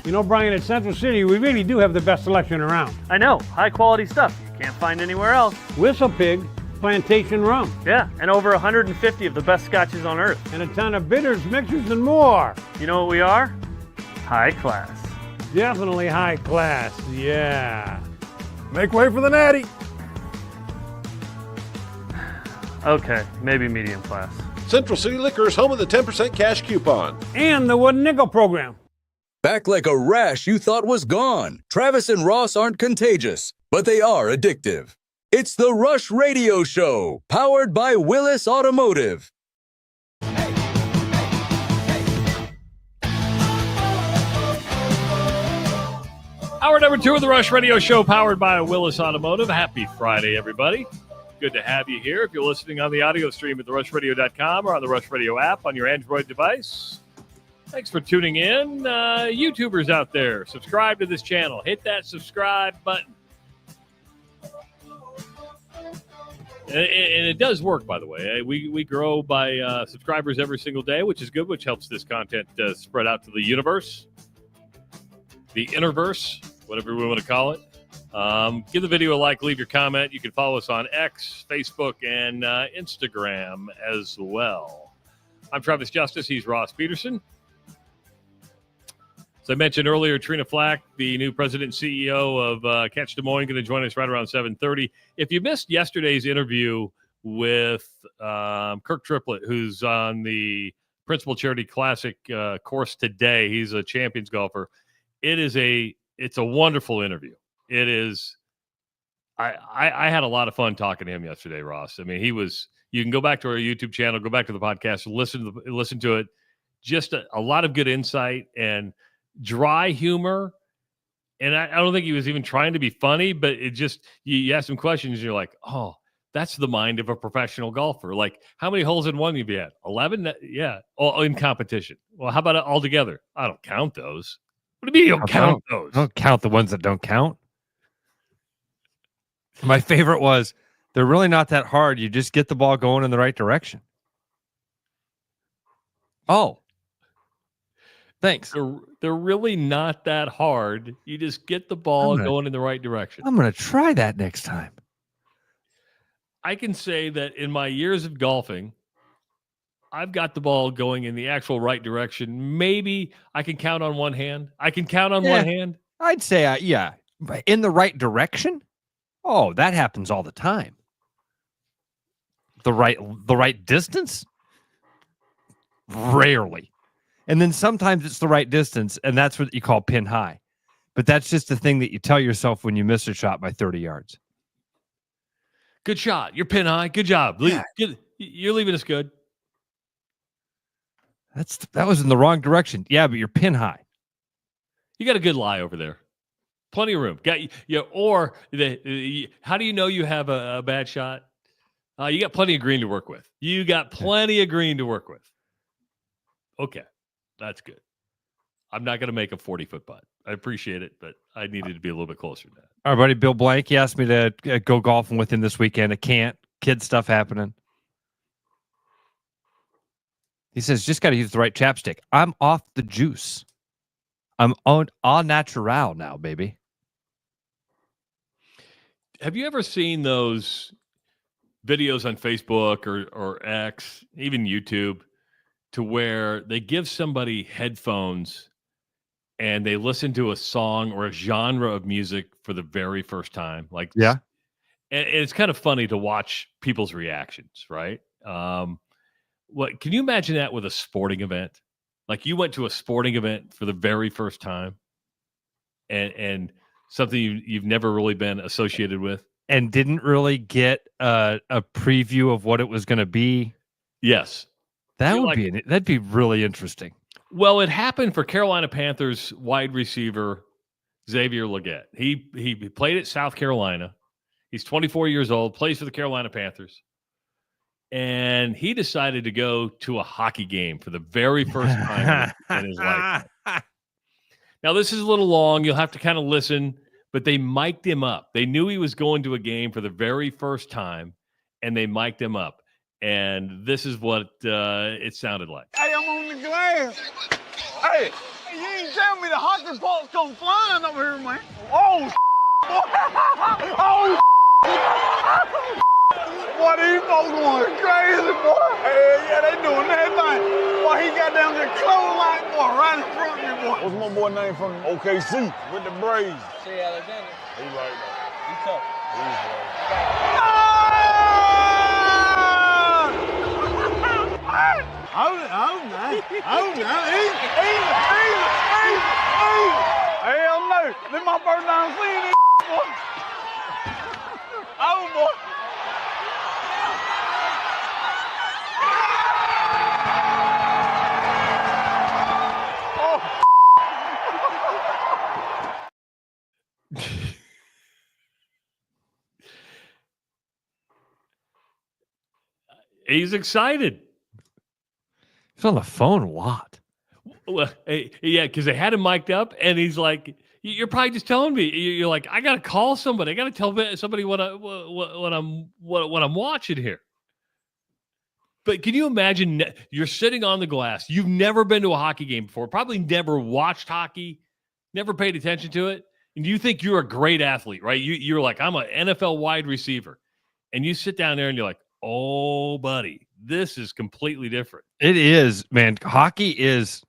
You know, Brian, at Central City, we really do have the best selection around. I know, high quality stuff you can't find anywhere else. Whistle Pig Plantation Rum. Yeah, and over 150 of the best scotches on earth. And a ton of bitters, mixers, and more. You know what we are? High class. Definitely high class, yeah. Make way for the natty. Okay, maybe medium class. Central City Liquor is home of the 10% cash coupon. And the wooden nickel program. Back like a rash you thought was gone. Travis and Ross aren't contagious, but they are addictive. It's the Rush Radio Show, powered by Willis Automotive. Hour number 2 of the Rush Radio Show, powered by Willis Automotive. Happy Friday, everybody. Good to have you here. If you're listening on the audio stream at therushradio.com or on the Rush Radio app on your Android device, thanks for tuning in. YouTubers out there, subscribe to this channel. Hit that subscribe button. And it does work, by the way. We grow by subscribers every single day, which is good, which helps this content spread out to the universe, the interverse, whatever we want to call it. Give the video a like, leave your comment. You can follow us on X, Facebook, and Instagram as well. I'm Travis Justice. He's Ross Peterson. As I mentioned earlier, Trina Flack, the new president and CEO of Catch Des Moines, going to join us right around 7:30. If you missed yesterday's interview with Kirk Triplett, who's on the Principal Charity Classic course today, he's a champions golfer. It's a wonderful interview. It is. I had a lot of fun talking to him yesterday, Ross. I mean, you can go back to our YouTube channel, go back to the podcast, listen to it. Just a lot of good insight and dry humor. And I don't think he was even trying to be funny, but it just, you ask him questions and you're like, oh, that's the mind of a professional golfer. Like, how many holes in one have you had? 11? Yeah. All in competition. Well, how about it all together? I don't count those. What do you mean you don't count those? I don't count the ones that don't count. My favorite was, they're really not that hard. You just get the ball going in the right direction. Oh. Thanks. They're really not that hard. You just get the ball going in the right direction. I'm going to try that next time. I can say that in my years of golfing, I've got the ball going in the actual right direction. Maybe I can count on one hand. One hand. I'd say, yeah. In the right direction? Oh, that happens all the time. The right distance? Rarely. And then sometimes it's the right distance, and that's what you call pin high. But that's just the thing that you tell yourself when you miss a shot by 30 yards. Good shot. You're pin high. Good job. Yeah. You're leaving us good. That was in the wrong direction. Yeah, but you're pin high. You got a good lie over there. Plenty of room. How do you know you have a bad shot? You got plenty of green to work with. Okay. That's good. I'm not going to make a 40-foot putt. I appreciate it, but I needed to be a little bit closer to that. Our buddy Bill Blank, he asked me to go golfing with him this weekend. I can't. Kid stuff happening. He says, just got to use the right chapstick. I'm off the juice. I'm on au natural now, baby. Have you ever seen those videos on Facebook or X, even YouTube, to where they give somebody headphones and they listen to a song or a genre of music for the very first time. Like, Yeah. and it's kind of funny to watch people's reactions, right? What can you imagine that with a sporting event? Like you went to a sporting event for the very first time, and something you've never really been associated with, and didn't really get a preview of what it was going to be. Yes, that'd be really interesting. Well, it happened for Carolina Panthers wide receiver Xavier Legette. He played at South Carolina. He's 24 years old, plays for the Carolina Panthers. And he decided to go to a hockey game for the very first time in his life. Now, this is a little long. You'll have to kind of listen, but they mic'd him up. They knew he was going to a game for the very first time, and they mic'd him up. And this is what it sounded like. Hey, I'm on the glass. Hey, you ain't tell me the hockey pucks come flying over here, man. Oh, oh, boy, these folks going crazy, boy. Hey, yeah, they doing that thing. Boy, he got down there clothesline, boy, right in front of me, boy. What's my boy name from OKC with the Braves? See Alexander. He right there. He tough. He's right. Hell no. This is my first time seeing this, boy. Oh, boy. He's excited. He's on the phone a lot. Well, yeah, because they had him mic'd up, and he's like, "You're probably just telling me." You're like, "I got to call somebody. I got to tell somebody what I'm watching here." But can you imagine? You're sitting on the glass. You've never been to a hockey game before. Probably never watched hockey. Never paid attention to it. And you think you're a great athlete, right? You're like, I'm an NFL wide receiver, and you sit down there and you're like, "Oh, buddy, this is completely different." It is, man. Hockey is.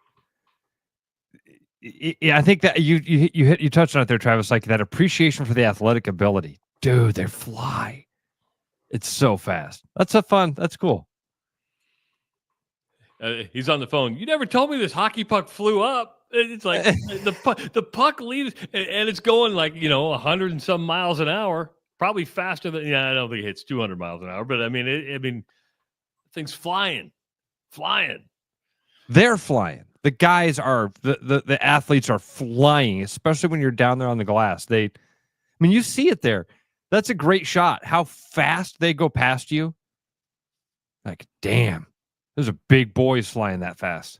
I think that you touched on it there, Travis. Like that appreciation for the athletic ability, dude. They fly. It's so fast. That's fun. That's cool. He's on the phone. You never told me this hockey puck flew up. It's like the puck leaves and it's going like 100 and some miles an hour. Probably faster than I don't think it hits 200 miles an hour, but I mean, thing's flying. They're flying. The guys are the athletes are flying, especially when you're down there on the glass. You see it there. That's a great shot. How fast they go past you. Like, damn, those are big boys flying that fast.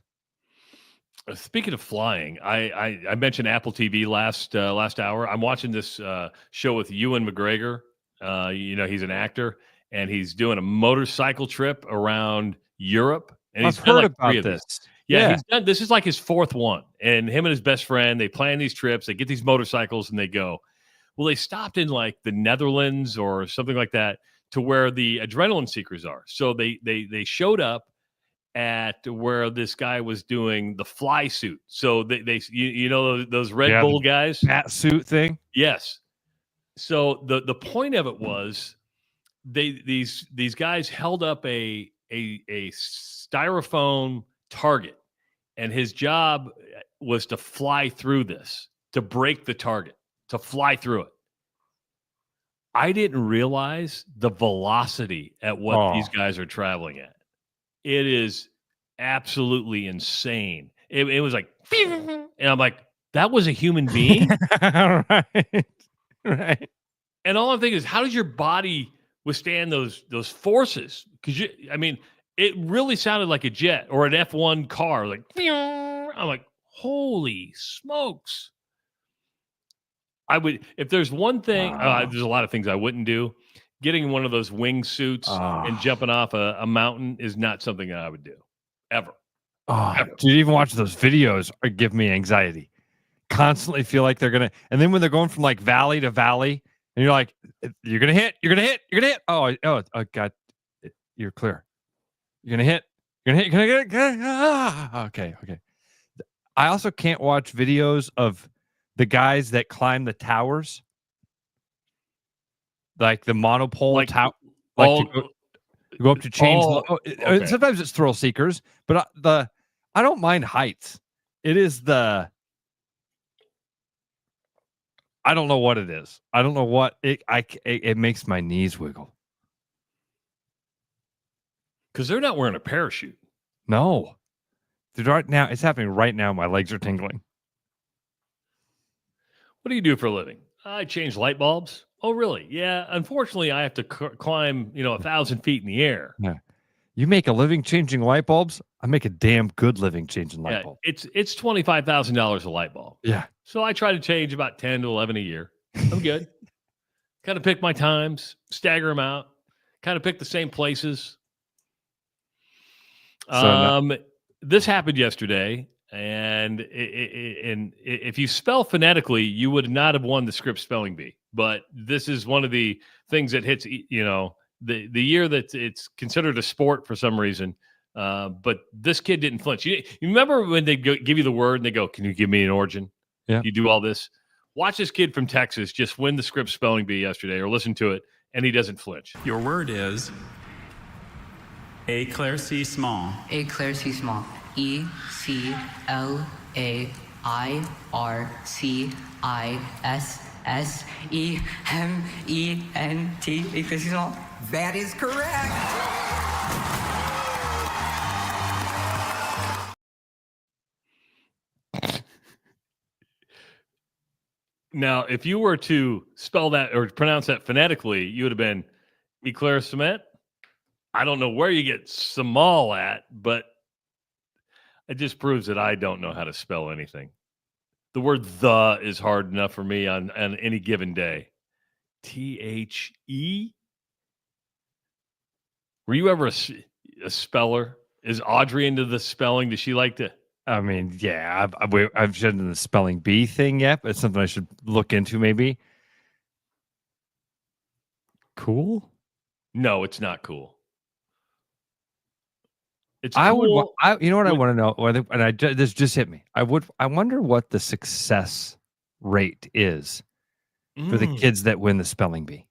Speaking of flying, I mentioned Apple TV last hour. I'm watching this show with Ewan McGregor. He's an actor, and he's doing a motorcycle trip around Europe. And I've heard about this. Yeah, he's done. This is like his fourth one, and him and his best friend, they plan these trips. They get these motorcycles and they go. Well, they stopped in like the Netherlands or something like that to where the adrenaline seekers are. So they showed up at where this guy was doing the fly suit. So those Red Bull guys, bat suit thing. Yes. So the point of it was these guys held up a styrofoam target, and his job was to fly through this, to break the target, to fly through it. I didn't realize the velocity at what these guys are traveling at. It is absolutely insane. It was like, and I'm like, that was a human being? Right. And all I'm thinking is, how does your body withstand those forces? Because it really sounded like a jet or an F1 car. Like, I'm like, holy smokes. I would, if there's one thing, there's a lot of things I wouldn't do. Getting one of those wing suits and jumping off a mountain is not something that I would do ever. Ever. Dude, even watch those videos give me anxiety. Constantly feel like they're gonna, and then when they're going from like valley to valley, and you're like, you're gonna hit. Oh, God, you're clear. You're gonna hit. Can I get it? Okay. I also can't watch videos of the guys that climb the towers, like the monopole tower. Like to go up to change. Okay. Sometimes it's thrill seekers, but I don't mind heights. It is I don't know what it is. I don't know what it makes my knees wiggle. Because they're not wearing a parachute. No. Dude, right now, it's happening right now. My legs are tingling. What do you do for a living? I change light bulbs. Oh, really? Yeah. Unfortunately, I have to climb, 1,000 feet in the air. Yeah. You make a living changing light bulbs? I make a damn good living changing light bulbs. It's $25,000 a light bulb. Yeah. So I try to change about 10 to 11 a year. I'm good. Kind of pick my times, stagger them out, kind of pick the same places. This happened yesterday, and if you spell phonetically, you would not have won the script spelling bee. But this is one of the things that hits, the year that it's considered a sport for some reason. But this kid didn't flinch. You remember when they give you the word and they go, "Can you give me an origin?" Yeah. You do all this. Watch this kid from Texas just win the script spelling bee yesterday, or listen to it, and he doesn't flinch. Your word is éclaircissement. Éclaircissement. E-C-L-A-I-R-C-I-S-S-E-M-E-N-T. Éclaircissement. That is correct. Now, if you were to spell that or pronounce that phonetically, you would have been éclaircissement. I don't know where you get Samal at, but it just proves that I don't know how to spell anything. The word "the" is hard enough for me on any given day. T-H-E? Were you ever a speller? Is Audrey into the spelling? Does she like to? I mean, yeah, I've done the spelling bee thing yet, but it's something I should look into maybe. Cool? No, it's not cool. It's I cool. you know what I want to know, and this just hit me. I wonder what the success rate is for the kids that win the spelling bee.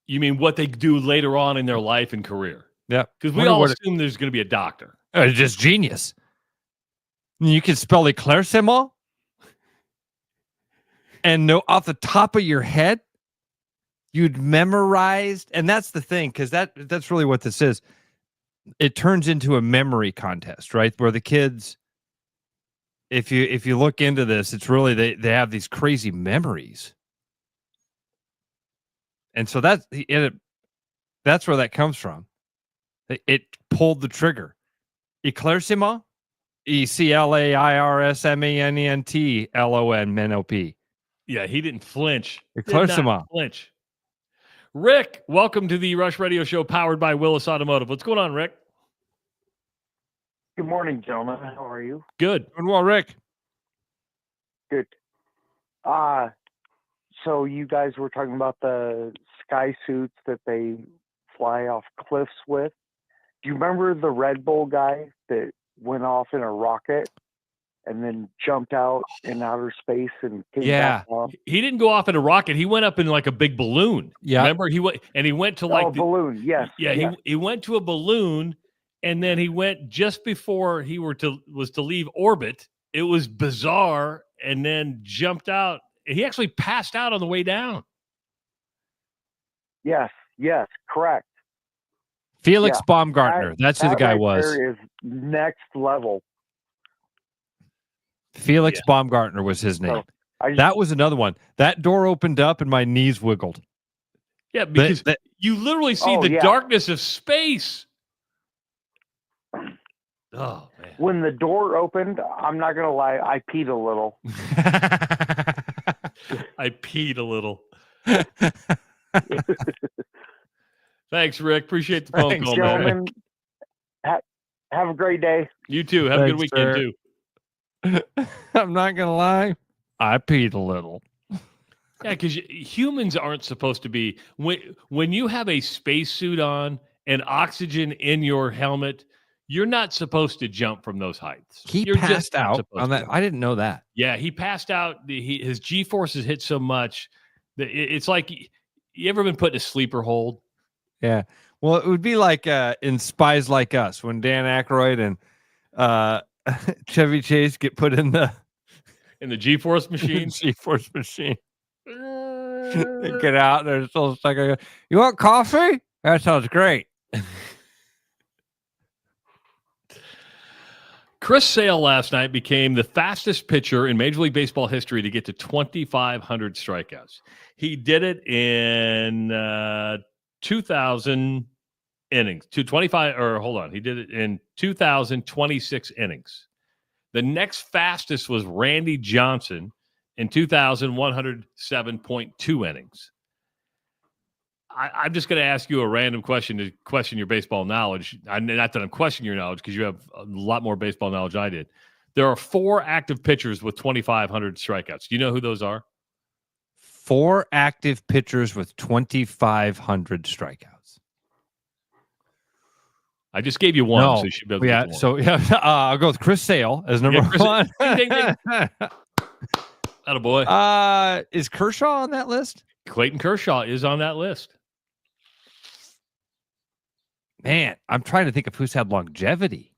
You mean what they do later on in their life and career? Yeah, because we all assume there's going to be a doctor. Just genius. You can spell éclaircissement and know off the top of your head, you'd memorized, and that's the thing, because that's really what this is. It turns into a memory contest, right? Where the kids, if you look into this, it's really they have these crazy memories, and so that's where that comes from. It pulled the trigger. Éclaircissement. ECLAIRSMANENTLONMNOP. Yeah, he didn't flinch. Éclaircissement. Flinch. Rick, welcome to the Rush Radio Show powered by Willis Automotive. What's going on, Rick? Good morning, gentlemen. How are you? Good. Doing well, Rick. Good. So you guys were talking about the sky suits that they fly off cliffs with. Do you remember the Red Bull guy that went off in a rocket and then jumped out in outer space and came back up? He didn't go off in a rocket. He went up in like a big balloon. Yeah. Remember? He went to like a balloon. Yes. Yeah. Yes. He went to a balloon, and then he went just before he was to leave orbit. It was bizarre, and then jumped out. He actually passed out on the way down. Yes. Correct. Felix Baumgartner. That's who the guy was. There is next level. Felix Baumgartner was his name. That was another one. That door opened up and my knees wiggled. Yeah, because you literally see the darkness of space. Oh, man. When the door opened, I'm not going to lie, I peed a little. I peed a little. Thanks, Rick. Appreciate the phone call, gentlemen. man. Have a great day. You too. Have a good weekend, too. I'm not going to lie. I peed a little. Yeah, because humans aren't supposed to be. When you have a spacesuit on and oxygen in your helmet, You're not supposed to jump from those heights. He You're passed just not out supposed on to. that. I didn't know that. Yeah, he passed out. His G-forces hit so much that it's like you ever been put in a sleeper hold? Yeah. Well, it would be like in Spies Like Us when Dan Aykroyd and Chevy Chase get put in the G-force machine. G-force machine. They get out. They're still stuck. You want coffee? That sounds great. Chris Sale last night became the fastest pitcher in Major League Baseball history to get to 2,500 strikeouts. He did it in 2,000 innings. He did it in 2,026 innings. The next fastest was Randy Johnson in 2,107.2 innings. I'm just going to ask you a random question to question your baseball knowledge. Not that I'm questioning your knowledge because you have a lot more baseball knowledge than I did. There are 4 active pitchers with 2,500 strikeouts. Do you know who those are? 4 active pitchers with 2,500 strikeouts. I just gave you one, No. so you should be able to get one. So I'll go with Chris Sale as number 1. Ding, ding, ding. Attaboy. Is Kershaw on that list? Clayton Kershaw is on that list. Man, I'm trying to think of who's had longevity.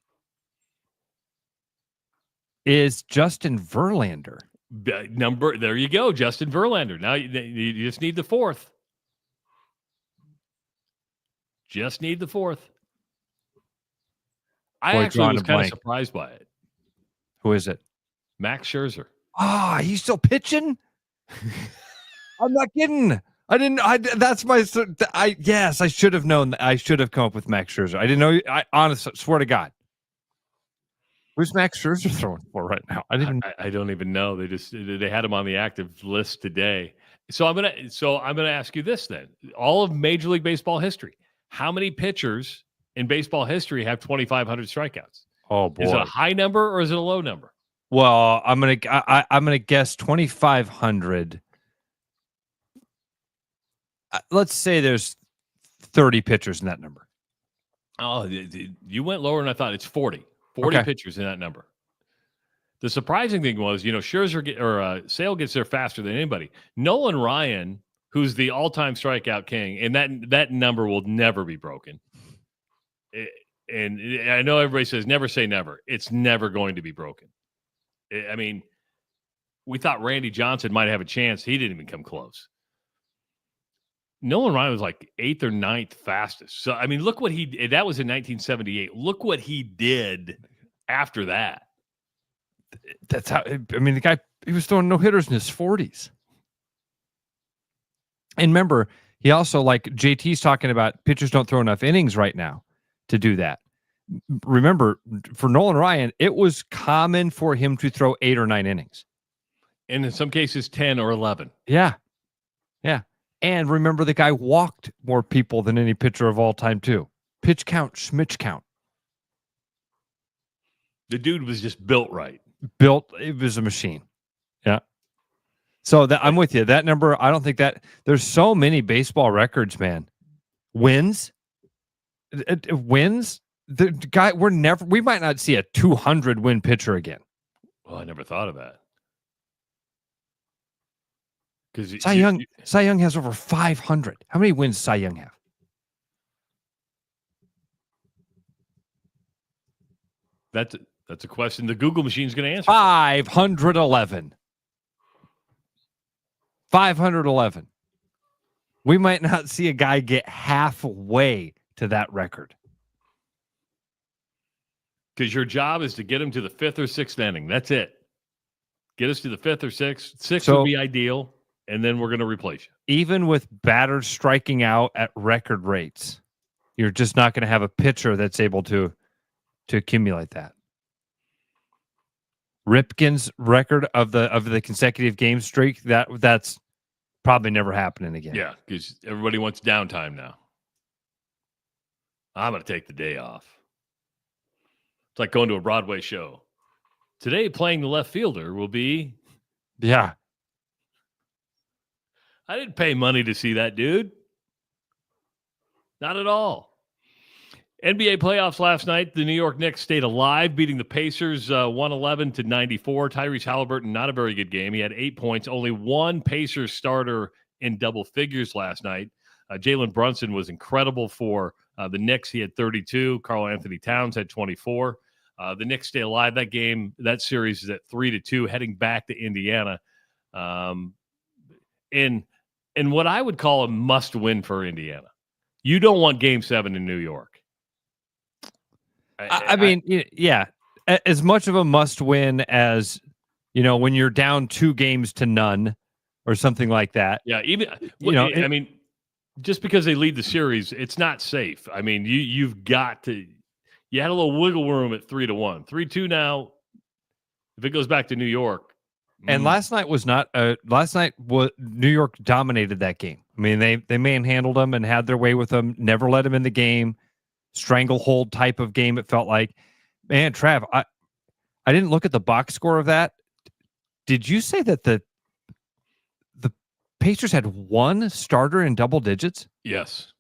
Is Justin Verlander. There you go, Justin Verlander. Now you just need the 4th. Just need the 4th. I actually was kind of surprised by it. Who is it? Max Scherzer. He's still pitching? I'm not kidding. Yes, I should have known. I should have come up with Max Scherzer. I didn't know. I honestly swear to God. Who's Max Scherzer throwing for right now? I don't even know. They had him on the active list today. So I'm gonna ask you this then. All of Major League Baseball history. How many pitchers in baseball history have 2,500 strikeouts? Oh boy. Is it a high number or is it a low number? Well, I'm gonna guess 2,500. Let's say there's 30 pitchers in that number. Oh, you went lower than I thought. It's 40. 40 pitchers in that number. The surprising thing was, Scherzer Sale gets there faster than anybody. Nolan Ryan, who's the all-time strikeout king, and that number will never be broken. And I know everybody says never say never. It's never going to be broken. I mean, we thought Randy Johnson might have a chance. He didn't even come close. Nolan Ryan was like 8th or 9th fastest. So, I mean, look what that was in 1978. Look what he did after that. That's how, I mean, the guy, he was throwing no-hitters in his 40s. And remember, he also, like JT's talking about, pitchers don't throw enough innings right now to do that. Remember, for Nolan Ryan, it was common for him to throw 8 or 9 innings. And in some cases, 10 or 11. Yeah. Yeah. And remember, the guy walked more people than any pitcher of all time, too. Pitch count, schmitch count. The dude was just built right. It was a machine. Yeah. So I'm with you. That number, I don't think there's so many baseball records, man. Wins. The guy, we might not see a 200 win pitcher again. Well, I never thought of that. Because Cy Young has over 500. How many wins does Cy Young have? That's a question the Google machine's going to answer. 511. 511. We might not see a guy get halfway to that record. Because your job is to get him to the 5th or 6th inning. That's it. Get us to the 5th or 6th. 6th would be ideal. And then we're going to replace you. Even with batters striking out at record rates, you're just not going to have a pitcher that's able to accumulate that. Ripken's record of the consecutive game streak, that's probably never happening again. Yeah, because everybody wants downtime now. I'm going to take the day off. It's like going to a Broadway show. Today, playing the left fielder will be... Yeah. I didn't pay money to see that dude. Not at all. NBA playoffs last night. The New York Knicks stayed alive, beating the Pacers 111-94. Tyrese Halliburton, not a very good game. He had 8 points. Only one Pacers starter in double figures last night. Jalen Brunson was incredible for the Knicks. He had 32. Karl Anthony Towns had 24. The Knicks stay alive. That series is at 3-2, heading back to Indiana. In what I would call a must-win for Indiana. You don't want Game 7 in New York. I mean, yeah, as much of a must-win as, when you're down 2-0 or something like that. Yeah, even I mean, just because they lead the series, it's not safe. I mean, you've got to. You had a little wiggle room at 3-1, 3-2 now. If it goes back to New York, and last night was not. Last night New York dominated that game. I mean, they manhandled them and had their way with them. Never let them in the game. Stranglehold type of game. It felt like, man, Trav. I didn't look at the box score of that. Did you say that the Pacers had one starter in double digits? Yes.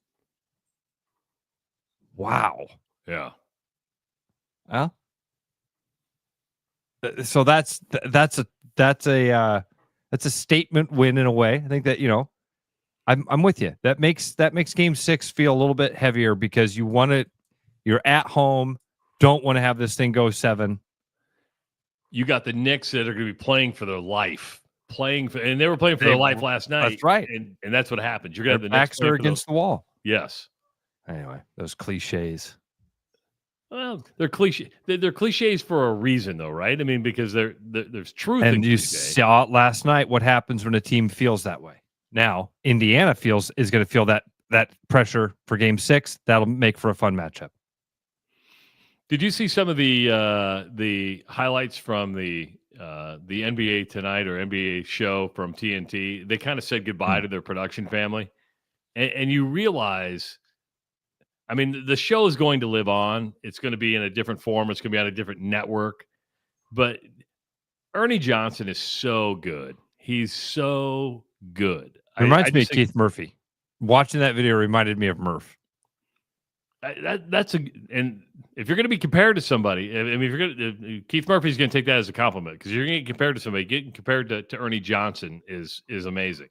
Wow. Yeah. Well, so that's a statement win in a way. I think that I'm with you. That makes Game 6 feel a little bit heavier because you're at home, don't want to have this thing go 7. You got the Knicks that are going to be playing for their life, and they were playing for their life last night. That's right, and that's what happens. You're going to have the backs Knicks are against the wall. Yes. Anyway, those cliches. Well, they're cliche. They're cliches for a reason, though, right? I mean, because there's truth. And in you cliche. saw it last night. What happens when a team feels that way? Now, Indiana is going to feel that pressure for Game 6. That'll make for a fun matchup. Did you see some of the highlights from the NBA Tonight or NBA show from TNT? They kind of said goodbye to their production family, and you realize, I mean, the show is going to live on. It's going to be in a different form. It's going to be on a different network. But Ernie Johnson is so good. He's so good. It reminds me of Keith Murphy. Watching that video reminded me of Murph. And if you're going to be compared to somebody, I mean, Keith Murphy's going to take that as a compliment because you're going to get compared to somebody. Getting compared to Ernie Johnson is amazing,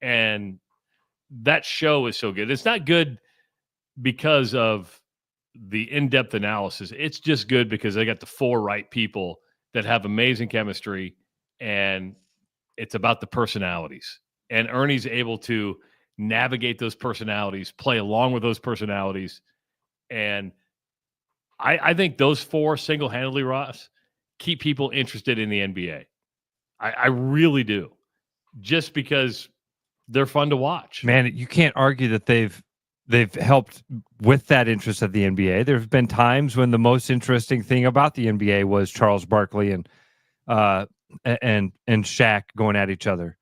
and that show is so good. It's not good because of the in-depth analysis. It's just good because they got the 4 right people that have amazing chemistry, and it's about the personalities. And Ernie's able to navigate those personalities, play along with those personalities. And I think those 4 single-handedly, Ross, keep people interested in the NBA. I really do. Just because they're fun to watch. Man, you can't argue that they've helped with that interest of the NBA. There have been times when the most interesting thing about the NBA was Charles Barkley and Shaq going at each other.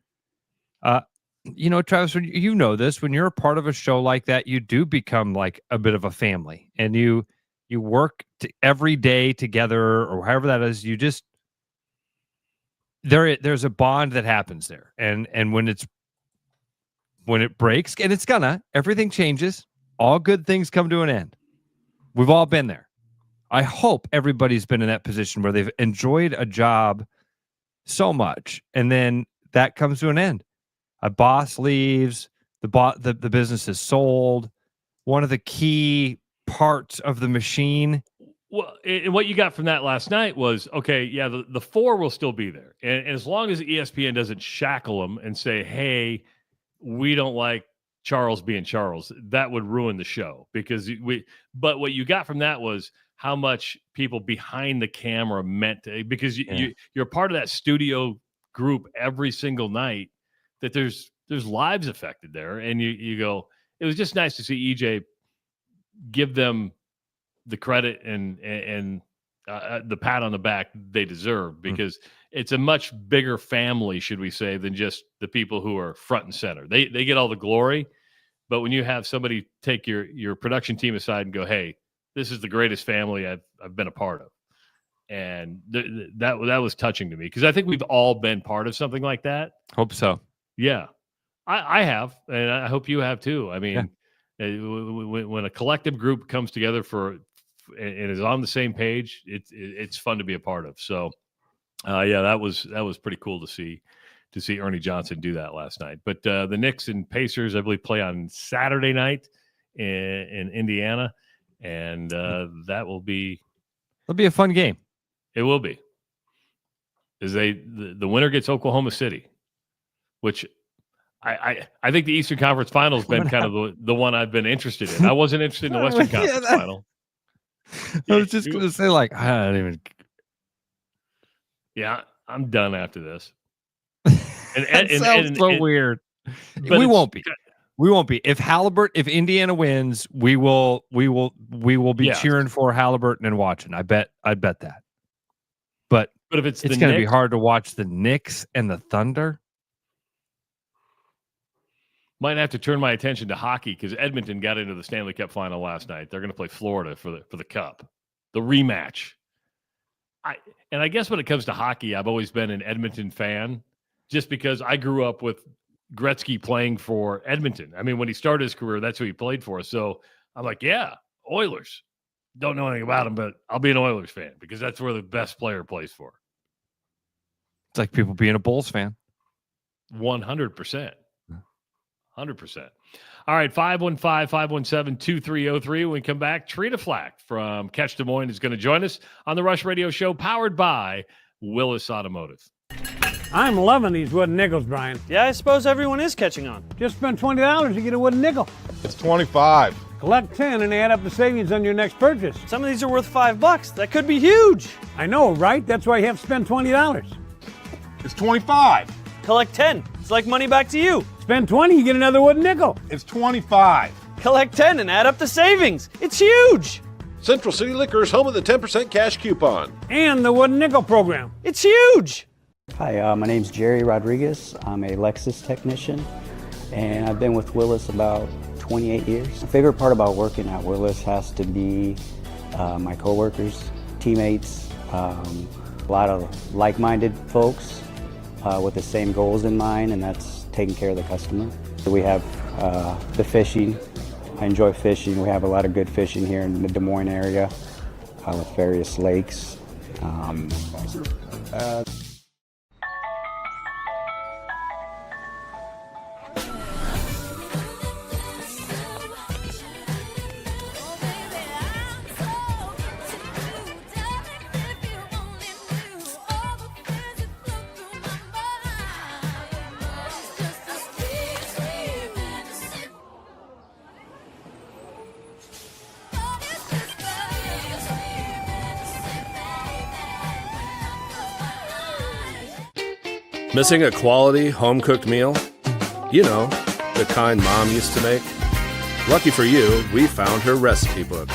Travis, you know this, when you're a part of a show like that, you do become like a bit of a family, and you work every day together, or however that is. You just there's a bond that happens there, and when it breaks, and everything changes. All good things come to an end. We've all been there. I hope everybody's been in that position where they've enjoyed a job so much, and then that comes to an end. A boss leaves, the business is sold. One of the key parts of the machine. Well, and what you got from that last night was, okay, yeah, the 4 will still be there. And as long as ESPN doesn't shackle them and say, hey, we don't like Charles being Charles, that would ruin the show. But what you got from that was how much people behind the camera meant to, because you're part of that studio group every single night, that there's lives affected there. And you go, it was just nice to see EJ give them the credit and the pat on the back they deserve, because it's a much bigger family, should we say, than just the people who are front and center. They get all the glory, but when you have somebody take your production team aside and go, hey, this is the greatest family I've been a part of. And that was touching to me, because I think we've all been part of something like that. Hope so. Yeah, I have, and I hope you have too. I mean, When a collective group comes together and is on the same page, it's fun to be a part of. So, that was pretty cool to see Ernie Johnson do that last night. But the Knicks and Pacers, I believe, play on Saturday night in Indiana, and it'll be a fun game. It will be. The winner gets Oklahoma City, which I think the Eastern Conference Final has been kind of the one I've been interested in. I wasn't interested in the Western Conference Final. I was just going to say, like, I don't even. Yeah, I'm done after this. That sounds so weird. We won't be. We won't be. If Indiana wins, we will be cheering for Halliburton and watching. I'd bet that. But if it's going to be hard to watch the Knicks and the Thunder. Might have to turn my attention to hockey because Edmonton got into the Stanley Cup final last night. They're going to play Florida for the Cup, the rematch. I guess when it comes to hockey, I've always been an Edmonton fan just because I grew up with Gretzky playing for Edmonton. I mean, when he started his career, that's who he played for. So I'm like, yeah, Oilers. Don't know anything about him, but I'll be an Oilers fan because that's where the best player plays for. It's like people being a Bulls fan. 100%. 100%. All right, 515-517-2303. When we come back, Trina Flack from Catch Des Moines is going to join us on the Rush Radio Show, powered by Willis Automotive. I'm loving these wooden nickels, Brian. Yeah, I suppose everyone is catching on. Just spend $20 to get a wooden nickel. It's 25. Collect 10 and add up the savings on your next purchase. Some of these are worth $5. That could be huge. I know, right? That's why you have to spend $20. It's 25. Collect 10. It's like money back to you. Spend 20, you get another wooden nickel. It's 25. Collect 10 and add up the savings. It's huge. Central City Liquors, home of the 10% cash coupon. And the wooden nickel program. It's huge. Hi, my name's Jerry Rodriguez. I'm a Lexus technician, and I've been with Willis about 28 years. My favorite part about working at Willis has to be my coworkers, teammates, a lot of like-minded folks with the same goals in mind, and that's taking care of the customer. We have the fishing. I enjoy fishing. We have a lot of good fishing here in the Des Moines area with various lakes. Missing a quality, home-cooked meal? You know, the kind Mom used to make? Lucky for you, we found her recipe book.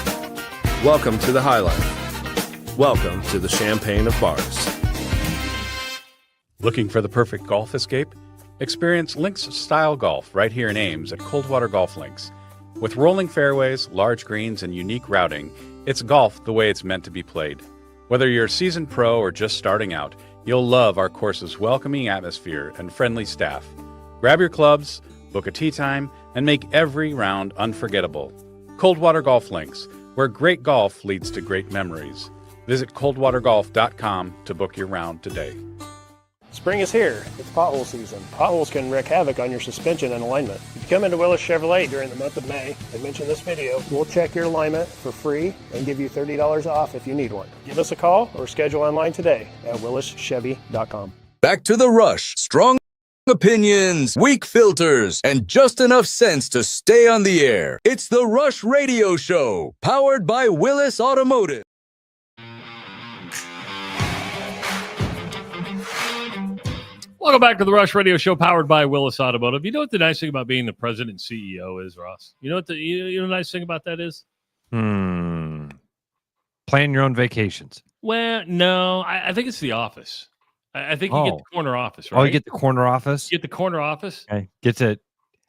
Welcome to the High Life. Welcome to the Champagne of Bars. Looking for the perfect golf escape? Experience links-style golf right here in Ames at Coldwater Golf Links. With rolling fairways, large greens, and unique routing, it's golf the way it's meant to be played. Whether you're a seasoned pro or just starting out, you'll love our course's welcoming atmosphere and friendly staff. Grab your clubs, book a tee time, and make every round unforgettable. Coldwater Golf Links, where great golf leads to great memories. Visit coldwatergolf.com to book your round today. Spring is here. It's pothole season. Potholes can wreak havoc on your suspension and alignment. If you come into Willis Chevrolet during the month of May and mention this video, we'll check your alignment for free and give you $30 off if you need one. Give us a call or schedule online today at willischevy.com. Back to the Rush. Strong opinions, weak filters, and just enough sense to stay on the air. It's the Rush Radio Show, powered by Willis Automotive. Welcome back to the Rush Radio Show, powered by Willis Automotive. You know what the nice thing about being the president and CEO is, Ross? You know what the nice thing about that is? Plan your own vacations. Well, no, I think it's the office. I think you get the corner office, right? Oh, you get the corner office? You get the corner office? Okay. Gets it.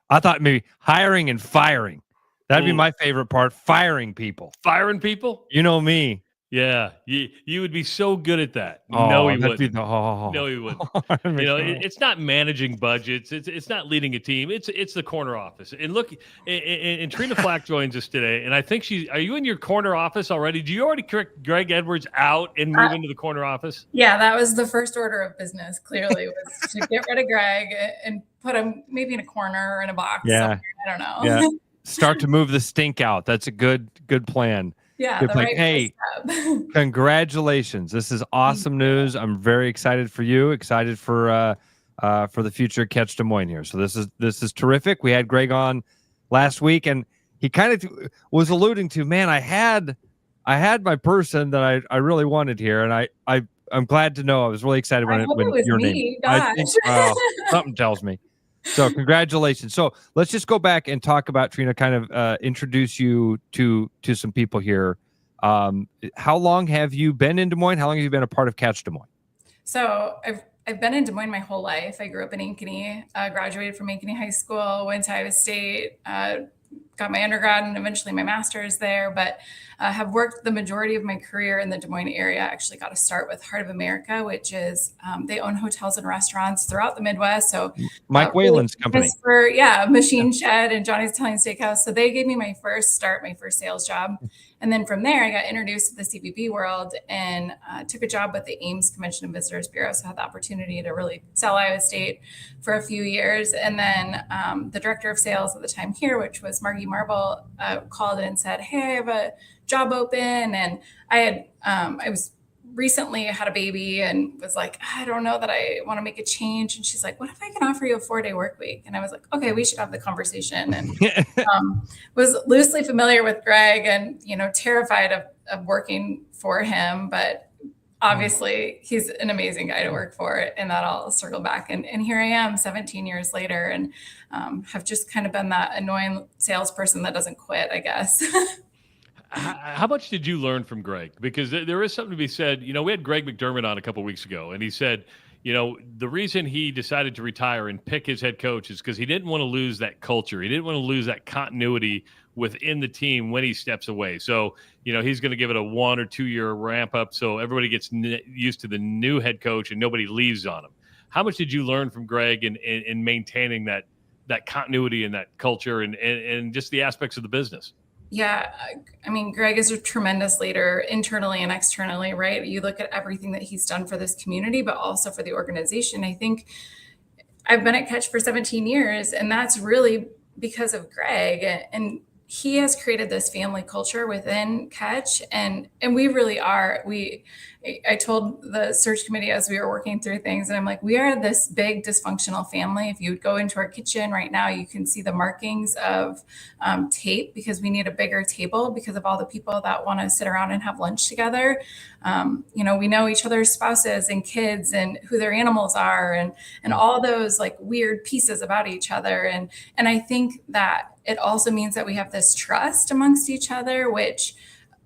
I thought maybe hiring and firing. That'd be my favorite part, firing people. Firing people? You know me. Yeah, you would be so good at that. Oh, No, he that'd be wouldn't. the No, he wouldn't. That'd be It's not managing budgets. It's not leading a team. It's the corner office. And look, and Trina Flack joins us today. And I think are you in your corner office already? Do you already kick Greg Edwards out and move into the corner office? Yeah, that was the first order of business, clearly, was to get rid of Greg and put him maybe in a corner or in a box. Yeah. I don't know. Yeah. Start to move the stink out. That's a good plan. Yeah. Good plan. Hey, congratulations. This is awesome news. I'm very excited for you, excited for the future Catch Des Moines here. So this is terrific. We had Greg on last week, and he kind of was alluding to, man, I had my person that I really wanted here, and I'm glad to know. I was really excited when your name. I think, something tells me. So congratulations. So let's just go back and talk about, Trina, kind of introduce you to some people here. How long have you been in Des Moines? How long have you been a part of Catch Des Moines? So I've been in Des Moines my whole life. I grew up in Ankeny, graduated from Ankeny High School, went to Iowa State, got my undergrad and eventually my master's there, but have worked the majority of my career in the Des Moines area. I actually got to start with Heart of America, which is they own hotels and restaurants throughout the Midwest. So Mike Whalen's company. Machine Shed and Johnny's Italian Steakhouse. So they gave me my first sales job. And then from there, I got introduced to the CBB world and took a job with the Ames Convention and Visitors Bureau. So I had the opportunity to really sell Iowa State for a few years. And then the director of sales at the time here, which was Margie Marble, called in and said, "Hey, I have a job open." And I was recently had a baby and was like, I don't know that I want to make a change. And she's like, what if I can offer you a 4-day work week? And I was like, okay, we should have the conversation. And was loosely familiar with Greg and, terrified of working for him. But obviously he's an amazing guy to work for, and that I'll circle back. And here I am 17 years later and have just kind of been that annoying salesperson that doesn't quit, I guess. How much did you learn from Greg? Because there is something to be said. We had Greg McDermott on a couple of weeks ago, and he said, the reason he decided to retire and pick his head coach is because he didn't want to lose that culture. He didn't want to lose that continuity within the team when he steps away. So, he's going to give it a 1 or 2 year ramp up so everybody gets used to the new head coach and nobody leaves on him. How much did you learn from Greg in maintaining that continuity and that culture and just the aspects of the business? Yeah. I mean, Greg is a tremendous leader internally and externally, right? You look at everything that he's done for this community, but also for the organization. I think I've been at Catch for 17 years, and that's really because of Greg. And he has created this family culture within Catch, and we really are. I told the search committee as we were working through things, and I'm like, we are this big dysfunctional family. If you would go into our kitchen right now, you can see the markings of tape because we need a bigger table because of all the people that want to sit around and have lunch together. We know each other's spouses and kids and who their animals are and all those like weird pieces about each other. And I think that it also means that we have this trust amongst each other, which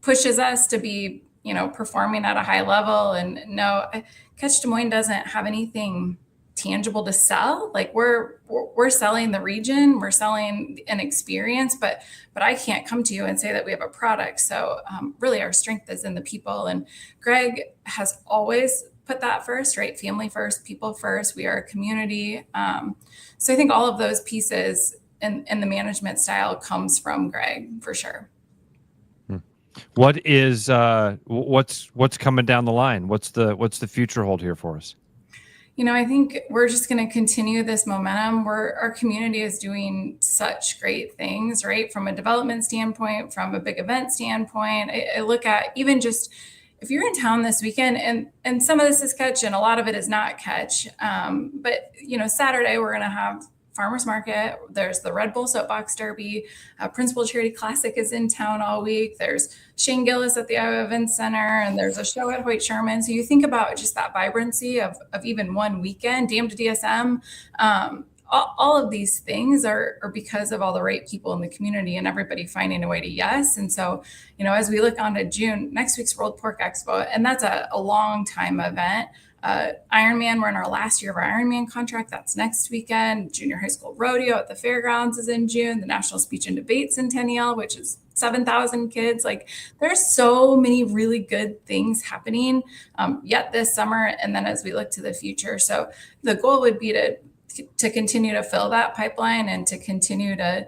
pushes us to be performing at a high level. And no, Catch Des Moines doesn't have anything tangible to sell. Like we're selling the region, we're selling an experience, but I can't come to you and say that we have a product. So really our strength is in the people. And Greg has always put that first, right? Family first, people first. We are a community. So I think all of those pieces and the management style comes from Greg for sure. What is what's coming down the line? What's the future hold here for us? I think we're just going to continue this momentum. Our community is doing such great things, right? From a development standpoint, from a big event standpoint. I look at even just if you're in town this weekend, and some of this is Catch and a lot of it is not Catch. But Saturday we're going to have Farmers Market. There's the Red Bull Soapbox Derby. Principal Charity Classic is in town all week. There's Shane Gillis at the Iowa Events Center, and there's a show at Hoyt Sherman. So you think about just that vibrancy of even one weekend, Dam to DSM. All of these things are because of all the right people in the community and everybody finding a way to yes. And so, as we look on to June, next week's World Pork Expo, and that's a long time event. Ironman, we're in our last year of our Ironman contract. That's next weekend. Junior high school rodeo at the fairgrounds is in June. The National Speech and Debate Centennial, which is 7,000 kids. Like, there's so many really good things happening yet this summer. And then as we look to the future, so the goal would be to continue to fill that pipeline and to continue to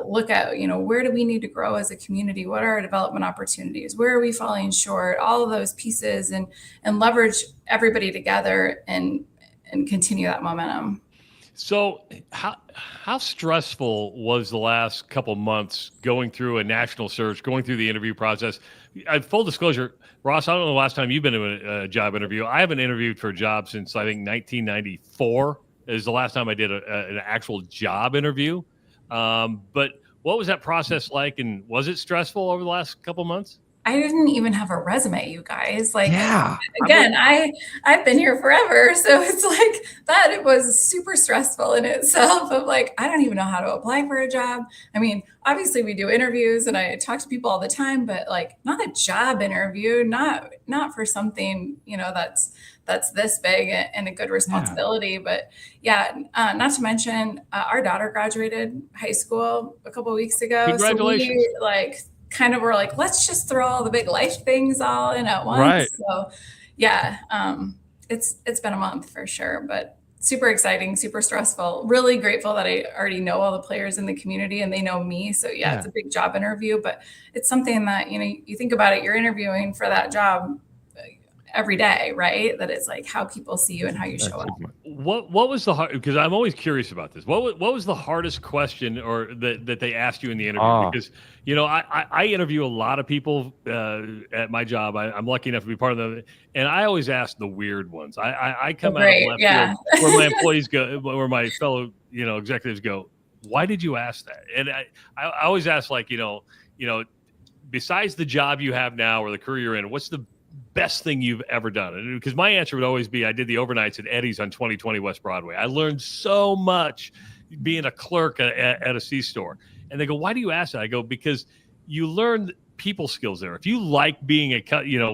look at, where do we need to grow as a community? What are our development opportunities? Where are we falling short? All of those pieces, and leverage everybody together and continue that momentum. So how stressful was the last couple months going through a national search, going through the interview process? Full disclosure, Ross, I don't know the last time you've been in a job interview. I haven't interviewed for a job since, I think, 1994 is the last time I did an actual job interview. But what was that process like, and was it stressful over the last couple months? I didn't even have a resume, you guys. Like, yeah. Again, I've been here forever. So it's like that. It was super stressful in itself of like, I don't even know how to apply for a job. I mean, obviously we do interviews and I talk to people all the time, but like not a job interview, not for something, that's this big and a good responsibility. Yeah. But yeah, not to mention our daughter graduated high school a couple of weeks ago. Congratulations. So we kind of were like, let's just throw all the big life things all in at once. Right. So yeah, it's been a month for sure, but super exciting, super stressful, really grateful that I already know all the players in the community and they know me. So yeah, it's a big job interview, but it's something that, you think about it, you're interviewing for that job every day, right? That it's like how people see you and how you show up. What was the hard, because I'm always curious about this. What was the hardest question or that they asked you in the interview? Because, I interview a lot of people at my job. I'm lucky enough to be part of them. And I always ask the weird ones. I come out of left field where my employees go, where my fellow, executives go, why did you ask that? And I always ask, like, besides the job you have now or the career you're in, what's the best thing you've ever done? Because my answer would always be, I did the overnights at Eddie's on 2020 West Broadway. I learned so much being a clerk at a C-store. And they go, why do you ask that? I go, because you learn people skills there. If you like being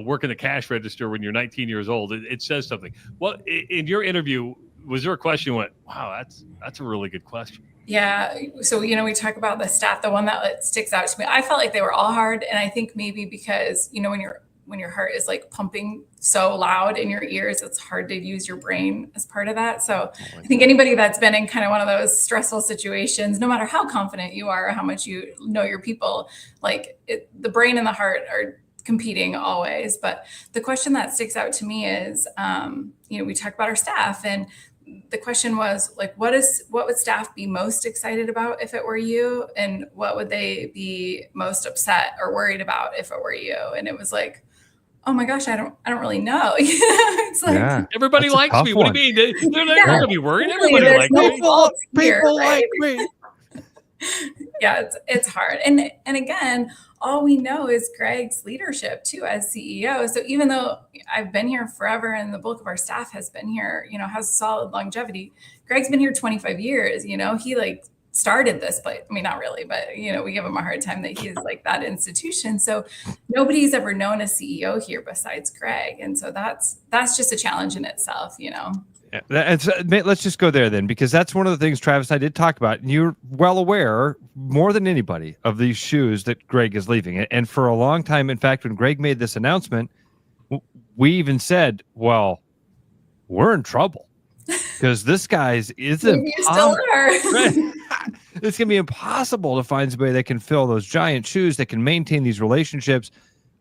working the cash register when you're 19 years old, it says something. What in your interview, was there a question you went, wow, that's a really good question? Yeah. So, we talk about the staff, the one that sticks out to me. I felt like they were all hard. And I think maybe because, when your heart is like pumping so loud in your ears, it's hard to use your brain as part of that. So I think anybody that's been in kind of one of those stressful situations, no matter how confident you are, or how much you know your people, the brain and the heart are competing always. But the question that sticks out to me is, we talk about our staff, and the question was like, what would staff be most excited about if it were you? And what would they be most upset or worried about if it were you? And it was like, oh my gosh, I don't really know. It's like everybody likes me. What do you mean? They're not going to be worried. Everybody likes me. People like me. Yeah, it's hard. And again, all we know is Greg's leadership too as CEO. So even though I've been here forever and the bulk of our staff has been here, has solid longevity, Greg's been here 25 years. He started this place. I mean, not really, but we give him a hard time that he's like that institution. So nobody's ever known a CEO here besides Greg. And so that's just a challenge in itself, Yeah, let's just go there then, because that's one of the things Travis and I did talk about. And you're well aware, more than anybody, of these shoes that Greg is leaving. And for a long time, in fact, when Greg made this announcement, we even said, well, we're in trouble because this guy's isn't. You still are. It's going to be impossible to find somebody that can fill those giant shoes, that can maintain these relationships.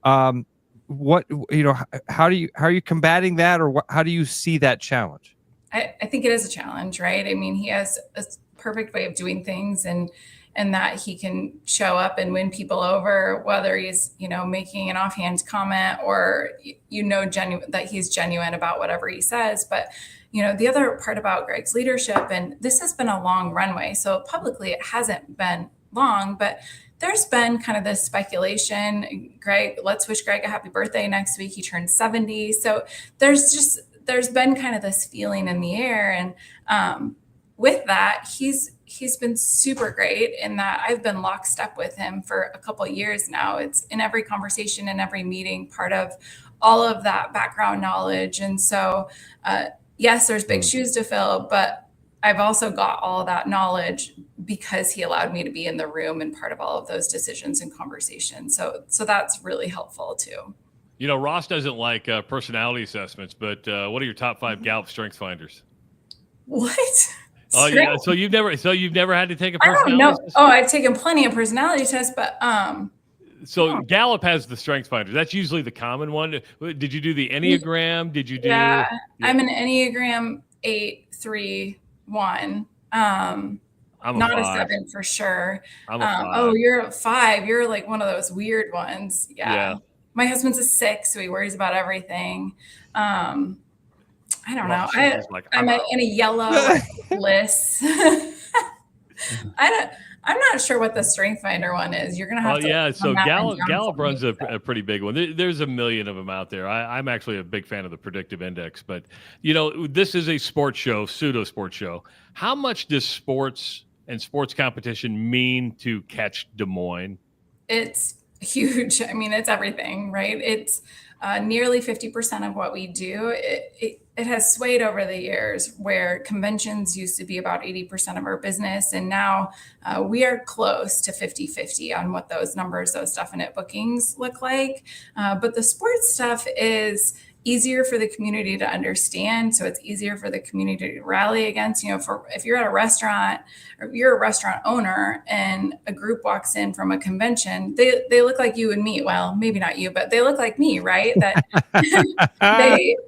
How are you combating that, or how do you see that challenge? I think it is a challenge, right? I mean, he has a perfect way of doing things, and that he can show up and win people over, whether he's, making an offhand comment or, that he's genuine about whatever he says. But, the other part about Greg's leadership, and this has been a long runway. So publicly it hasn't been long, but there's been kind of this speculation. Let's wish Greg a happy birthday next week. He turned 70. So there's been kind of this feeling in the air. And with that, he's been super great in that I've been lockstep with him for a couple of years now. It's in every conversation, in every meeting, part of all of that background knowledge. And so, yes, there's big shoes to fill, but I've also got all that knowledge because he allowed me to be in the room and part of all of those decisions and conversations. So that's really helpful too. You know, Ross doesn't like personality assessments, but what are your top 5 Gallup strengths finders? What? Oh yeah, so you've never had to take a I personality don't know. test? Oh, I've taken plenty of personality tests, but So Gallup has the strengths finders. That's usually the common one. Did you do the Enneagram? Did you do? Yeah, I'm an Enneagram 8-3-1. I'm not a 5. 7 for sure. I'm a 5. Oh, you're a 5. You're like one of those weird ones. Yeah. My husband's a 6, so he worries about everything. I don't know. I'm in a yellow list. I'm not sure what the strength finder one is. You're gonna have to. Yeah. So Gallup runs a a pretty big one. There's a million of them out there. I'm actually a big fan of the predictive index, but you know, this is a sports show, pseudo sports show. How much does sports and sports competition mean to Catch Des Moines? It's huge. I mean, it's everything, right? It's nearly 50% of what we do. It has swayed over the years, where conventions used to be about 80% of our business. And now we are close to 50-50 on what those numbers, those definite bookings look like. But the sports stuff is easier for the community to understand. So it's easier for the community to rally against. You know, if you're at a restaurant or you're a restaurant owner and a group walks in from a convention, they look like you and me. Well, maybe not you, but they look like me, right? That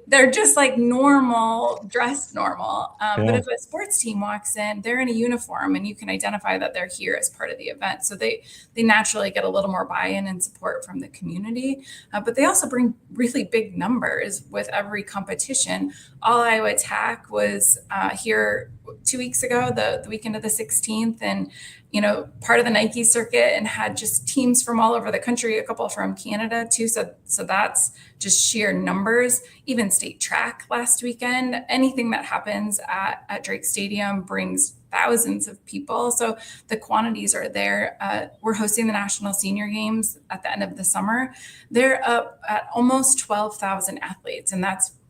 they're just like normal, dressed normal. But if a sports team walks in, they're in a uniform and you can identify that they're here as part of the event. So they naturally get a little more buy-in and support from the community. But they also bring really big numbers with every competition. All Iowa Attack was here 2 weeks ago, the weekend of the 16th, and you know, part of the Nike circuit, and had just teams from all over the country, a couple from Canada too. So that's just sheer numbers. Even state track last weekend. Anything that happens at Drake Stadium brings thousands of people. So the quantities are there. We're hosting the National Senior Games at the end of the summer. They're up at almost 12,000 athletes. And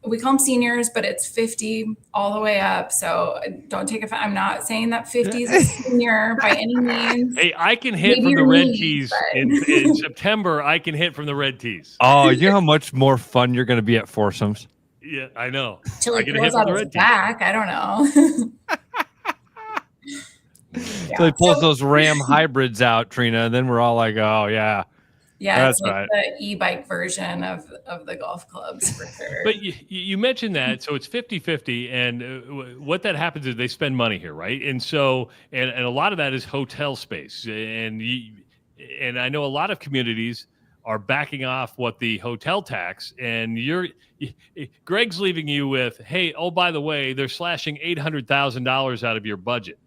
we call them seniors, but it's 50 all the way up. So don't take offense. I'm not saying that 50 is a senior by any means. Hey, I can hit from the red tees in September. I can hit from the red tees. Oh, you know how much more fun you're going to be at foursomes? Yeah, I know. Till he throws out his back. I don't know. So he pulls those Ram hybrids out, Trina, and then we're all like, oh, yeah. Yeah, that's it's like right. the e-bike version of the golf clubs for sure. But you mentioned that, so it's 50-50, and what that happens is they spend money here, right? And so, and a lot of that is hotel space, and I know a lot of communities are backing off what the hotel tax, and Greg's leaving you with, hey, oh, by the way, they're slashing $800,000 out of your budget.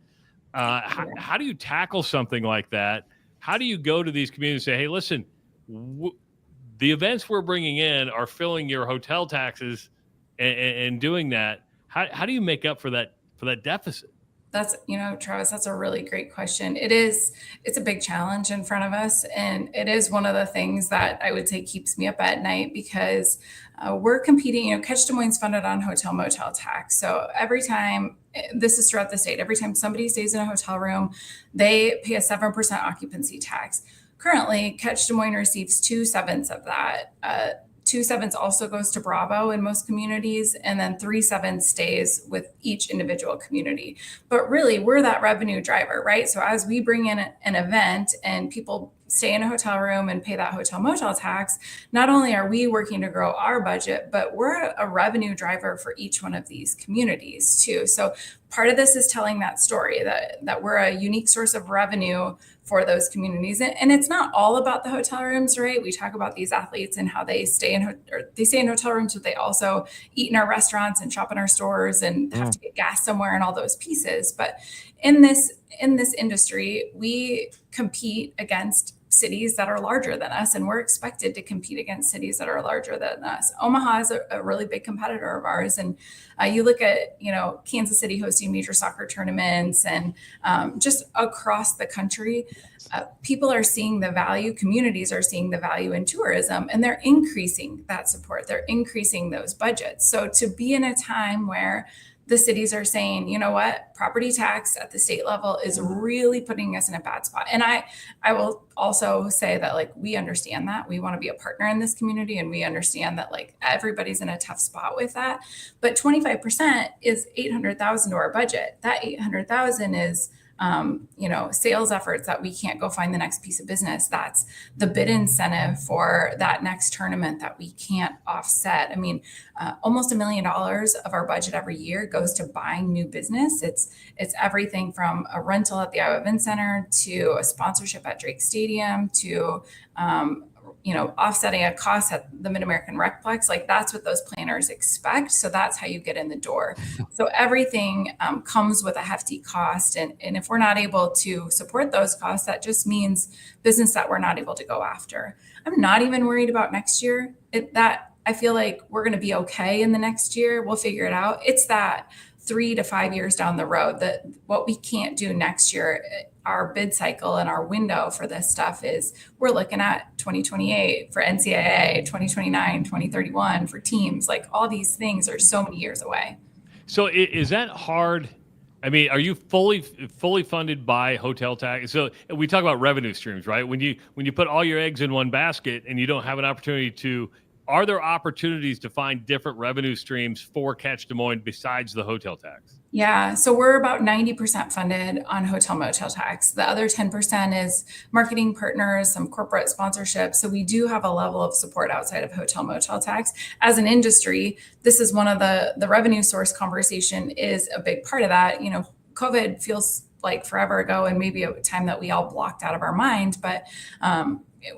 How do you tackle something like that? How do you go to these communities and say, hey, listen, the events we're bringing in are filling your hotel taxes and doing that? How do you make up for that deficit? That's, Travis, that's a really great question. It's a big challenge in front of us. And it is one of the things that I would say keeps me up at night, because we're competing, Catch Des Moines is funded on hotel motel tax. So every time, this is throughout the state, every time somebody stays in a hotel room, they pay a 7% occupancy tax. Currently, Catch Des Moines receives 2/7 of that. 2/7 also goes to Bravo in most communities, and then 3/7 stays with each individual community. But really, we're that revenue driver, right? So as we bring in an event and people stay in a hotel room and pay that hotel motel tax, not only are we working to grow our budget, but we're a revenue driver for each one of these communities too. So part of this is telling that story that we're a unique source of revenue for those communities. And it's not all about the hotel rooms, right? We talk about these athletes and how they stay in hotel rooms, but they also eat in our restaurants and shop in our stores and have to get gas somewhere and all those pieces. But in this industry, we compete against cities that are larger than us, and we're expected to compete against cities that are larger than us. Omaha is a really big competitor of ours. And you look at, Kansas City hosting major soccer tournaments, and just across the country, people are seeing the value, communities are seeing the value in tourism, and they're increasing that support. They're increasing those budgets. So to be in a time where the cities are saying, you know what, property tax at the state level is really putting us in a bad spot. And I will also say that, like, we understand that. We want to be a partner in this community, and we understand that, like, everybody's in a tough spot with that. But 25% is $800,000 to our budget. That $800,000 is sales efforts that we can't go find the next piece of business. That's the bid incentive for that next tournament that we can't offset. I mean, almost $1 million of our budget every year goes to buying new business. It's everything from a rental at the Iowa Event Center to a sponsorship at Drake Stadium to offsetting a cost at the Mid-American Recplex. Like, that's what those planners expect. So that's how you get in the door. So everything comes with a hefty cost. And if we're not able to support those costs, that just means business that we're not able to go after. I'm not even worried about next year. I feel like we're going to be okay in the next year. We'll figure it out. It's that 3 to 5 years down the road that what we can't do next year, our bid cycle and our window for this stuff is we're looking at 2028 for NCAA, 2029, 2031 for teams. Like, all these things are so many years away. So is that hard? I mean, are you fully funded by hotel tax? So we talk about revenue streams, right? When you put all your eggs in one basket and you don't have an opportunity to, are there opportunities to find different revenue streams for Catch Des Moines besides the hotel tax? Yeah, so we're about 90% funded on hotel motel tax. The other 10% is marketing partners, some corporate sponsorships. So we do have a level of support outside of hotel motel tax. As an industry, this is one of the revenue source conversation is a big part of that. COVID feels like forever ago, and maybe a time that we all blocked out of our mind, but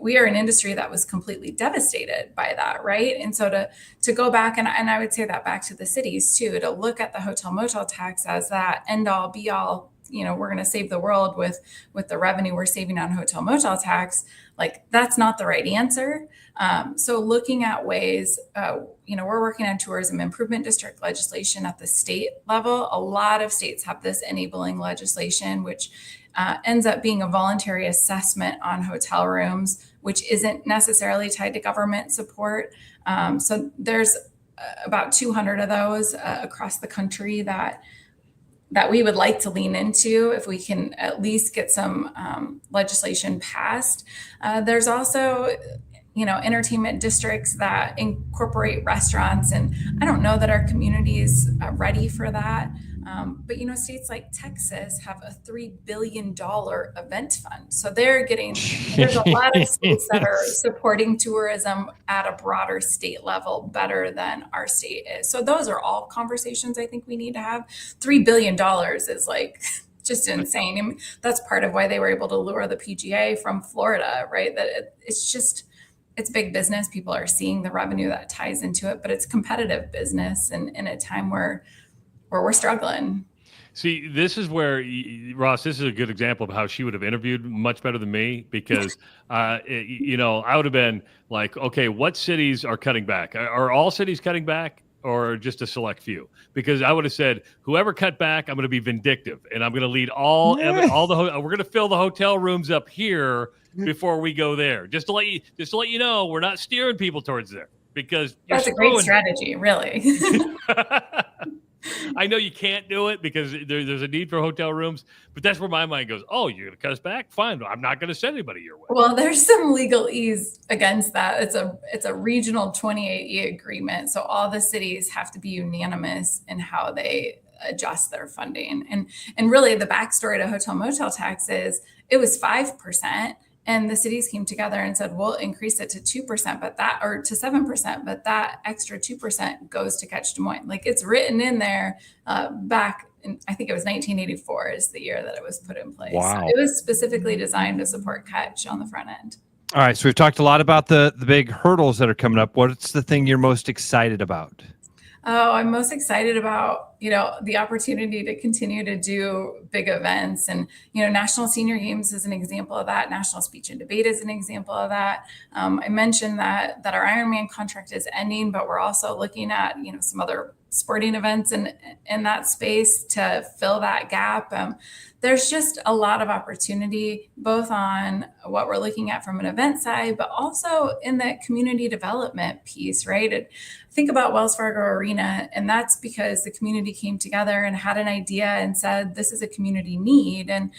we are an industry that was completely devastated by that, right? And so to go back, and I would say that back to the cities too, to look at the hotel motel tax as that end all be all, we're going to save the world with the revenue we're saving on hotel motel tax, like, that's not the right answer. So looking at ways, we're working on tourism improvement district legislation at the state level. A lot of states have this enabling legislation, which ends up being a voluntary assessment on hotel rooms, which isn't necessarily tied to government support. So there's about 200 of those across the country that we would like to lean into if we can at least get some legislation passed. There's also entertainment districts that incorporate restaurants, and I don't know that our community is ready for that. But states like Texas have a $3 billion event fund. So there's a lot of states that are supporting tourism at a broader state level better than our state is. So those are all conversations I think we need to have. $3 billion is like just insane. I mean, that's part of why they were able to lure the PGA from Florida, right? That it's big business. People are seeing the revenue that ties into it, but it's competitive business, and in a time where we're struggling. See, this is where, Ross, this is a good example of how she would have interviewed much better than me, because, I would have been like, okay, what cities are cutting back? Are all cities cutting back, or just a select few? Because I would have said, whoever cut back, I'm going to be vindictive, and I'm going to lead we're going to fill the hotel rooms up here before we go there. Just to let you know, we're not steering people towards there, because that's a great strategy, really. I know you can't do it because there's a need for hotel rooms, but that's where my mind goes. Oh, you're going to cut us back? Fine. I'm not going to send anybody your way. Well, there's some legalese against that. It's a regional 28E agreement. So all the cities have to be unanimous in how they adjust their funding. And really the backstory to hotel motel tax is it was 5%. And the cities came together and said, we'll increase it to 2%, or to 7%, but that extra 2% goes to Catch Des Moines. Like, it's written in there back in, I think it was 1984 is the year that it was put in place. Wow. So it was specifically designed to support Catch on the front end. All right. So we've talked a lot about the big hurdles that are coming up. What's the thing you're most excited about? Oh, I'm most excited about, the opportunity to continue to do big events. And, National Senior Games is an example of that. National Speech and Debate is an example of that. I mentioned that our Ironman contract is ending, but we're also looking at, some other sporting events in that space to fill that gap. There's just a lot of opportunity, both on what we're looking at from an event side, but also in the community development piece, right? Think about Wells Fargo Arena, and that's because the community came together and had an idea and said, this is a community need. And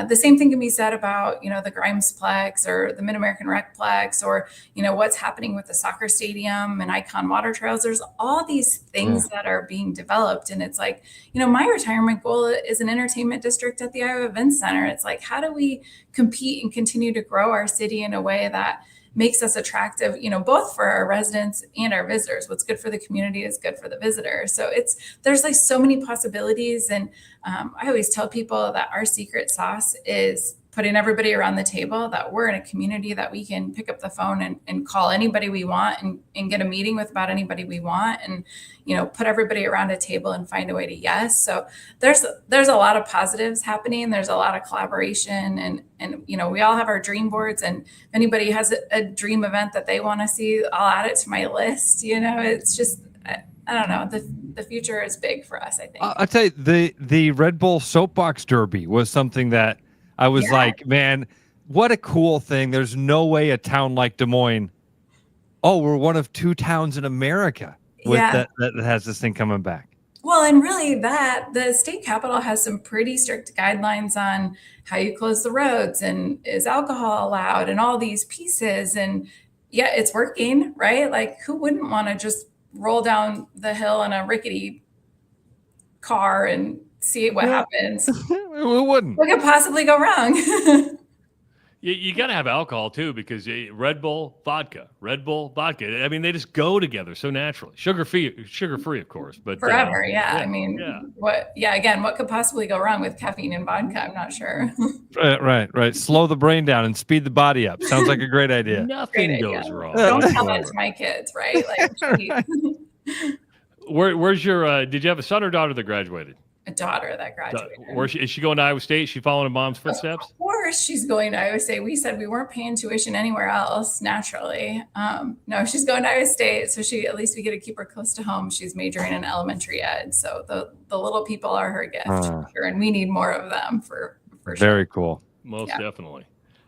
the same thing can be said about, the Grimesplex or the Mid-American Recplex, or, what's happening with the soccer stadium and Icon Water Trails. There's all these things that are being developed. And it's like, my retirement goal is an entertainment district at the Iowa Events Center. It's like, how do we compete and continue to grow our city in a way that makes us attractive, both for our residents and our visitors? What's good for the community is good for the visitor. So there's like so many possibilities. And I always tell people that our secret sauce is putting everybody around the table, that we're in a community that we can pick up the phone and call anybody we want and get a meeting with about anybody we want, and, put everybody around a table and find a way to yes. So there's a lot of positives happening. There's a lot of collaboration, and we all have our dream boards, and if anybody has a dream event that they want to see, I'll add it to my list. It's just, I don't know. The future is big for us, I think. I'll tell you, the Red Bull Soapbox Derby was something that I was like, man, what a cool thing. There's no way a town like Des Moines, we're one of 2 towns in America that has this thing coming back. Well, and really the state capitol has some pretty strict guidelines on how you close the roads and is alcohol allowed and all these pieces. And it's working, right? Like, who wouldn't want to just roll down the hill in a rickety car and see what happens? Who wouldn't? What could possibly go wrong? You got to have alcohol too, because Red Bull vodka. I mean, they just go together so naturally. Sugar free, of course, but forever. What could possibly go wrong with caffeine and vodka? I'm not sure. Right. Slow the brain down and speed the body up. Sounds like a great idea. Nothing goes wrong. Don't tell that to my kids, right? Like, where's your? Did you have a son or daughter that graduated? A daughter that graduated. Is she going to Iowa State? Is she following in mom's footsteps? Of course she's going to Iowa State. We said we weren't paying tuition anywhere else, naturally. No, she's going to Iowa State. So at least we get to keep her close to home. She's majoring in elementary ed. So the little people are her gift. And we need more of them for sure. Very cool. Most definitely.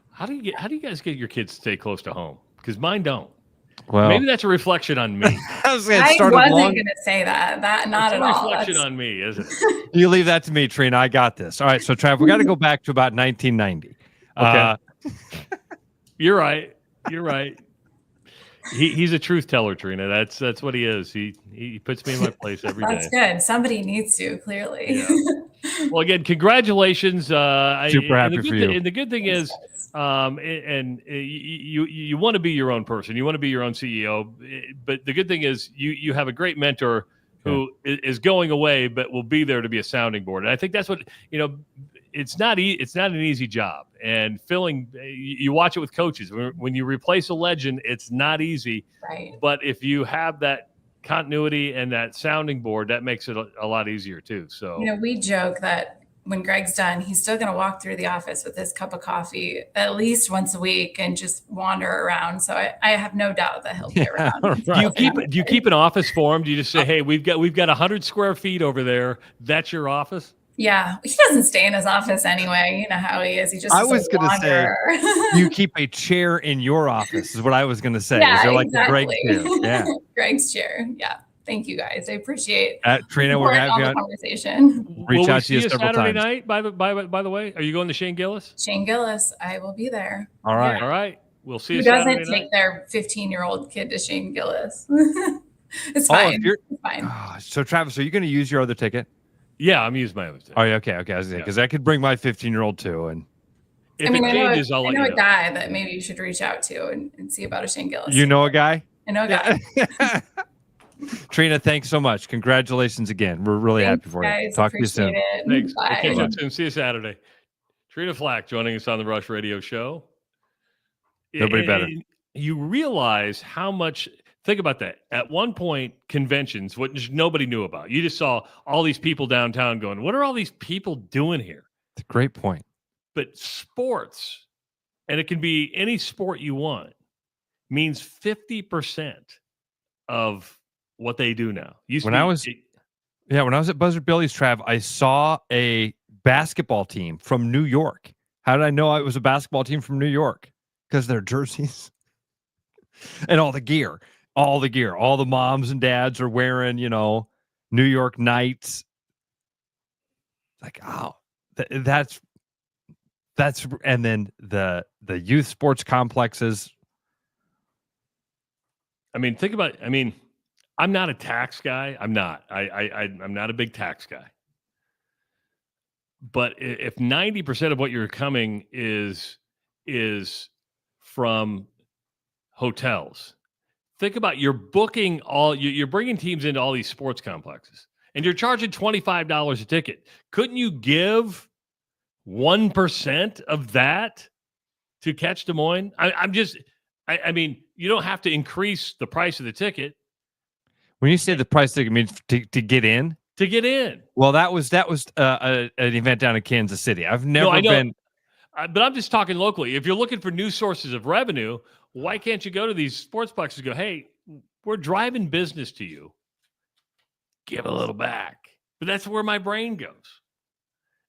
How do you guys get your kids to stay close to home? Because mine don't. Well, maybe that's a reflection on me. I wasn't going to say that. Not at all. It's a reflection on me, isn't it? You leave that to me, Trina. I got this. All right, so Trav, we got to go back to about 1990. Okay. You're right. He's a truth teller, Trina. That's what he is. He puts me in my place every day. That's good. Somebody needs to, clearly. Yeah. Well, again, congratulations. Super happy for you. And the good thing is, you want to be your own person. You want to be your own CEO. But the good thing is you have a great mentor who is going away, but will be there to be a sounding board. And I think that's what, it's not an easy job. And you watch it with coaches. When you replace a legend, it's not easy. Right. But if you have that continuity and that sounding board, that makes it a lot easier too. So, we joke that when Greg's done, he's still going to walk through the office with his cup of coffee at least once a week and just wander around. So I have no doubt that he'll be around. Right. Do you keep an office for him? Do you just say, hey, we've got 100 square feet over there. That's your office? Yeah, he doesn't stay in his office anyway. You know how he is. He just. I was going to say, you keep a chair in your office is what I was going to say. Yeah, is there like exactly. the Greg's chair? Yeah, Greg's chair. Yeah. Thank you guys. I appreciate Trina. We're going to have the conversation. Reach out to you several Saturday times. night. By the way, are you going to Shane Gillis? Shane Gillis, I will be there. All right, yeah. All right. We'll see you. Who doesn't take their 15-year-old kid to Shane Gillis? It's fine. It's fine. So Travis, are you going to use your other ticket? Yeah, I'm using my other ticket. Oh, yeah, okay. I was because I could bring my 15-year-old too, and if it changes, I'll let you know. I know a guy that maybe you should reach out to and see about a Shane Gillis. You know a guy? I know a guy. Trina, thanks so much. Congratulations again. We're really happy for you. Talk to you soon. Thanks. Bye. Okay, talk soon. See you Saturday. Trina Flack joining us on the Rush Radio Show. Nobody better. You realize how much Think about that. At one point, conventions, which nobody knew about. You just saw all these people downtown going, what are all these people doing here? It's a great point. But sports, and it can be any sport you want, means 50% of what they do now. When I was at Buzzard Billy's, Trav, I saw a basketball team from New York. How did I know it was a basketball team from New York? Because their jerseys and all the gear. All the moms and dads are wearing, New York Knights. Like, oh, that's, and then the youth sports complexes. I mean, I'm not a tax guy. I'm not. I'm not a big tax guy. But if 90% of what you're coming is from hotels, think about you're bringing teams into all these sports complexes, and you're charging $25 a ticket. Couldn't you give 1% of that to catch Des Moines? I mean, you don't have to increase the price of the ticket. When you say the price ticket, means to get in? To get in. Well, that was an event down in Kansas City. I've never been. But I'm just talking locally. If you're looking for new sources of revenue, why can't you go to these sportsplexes and go, hey, we're driving business to you. Give a little back. But that's where my brain goes.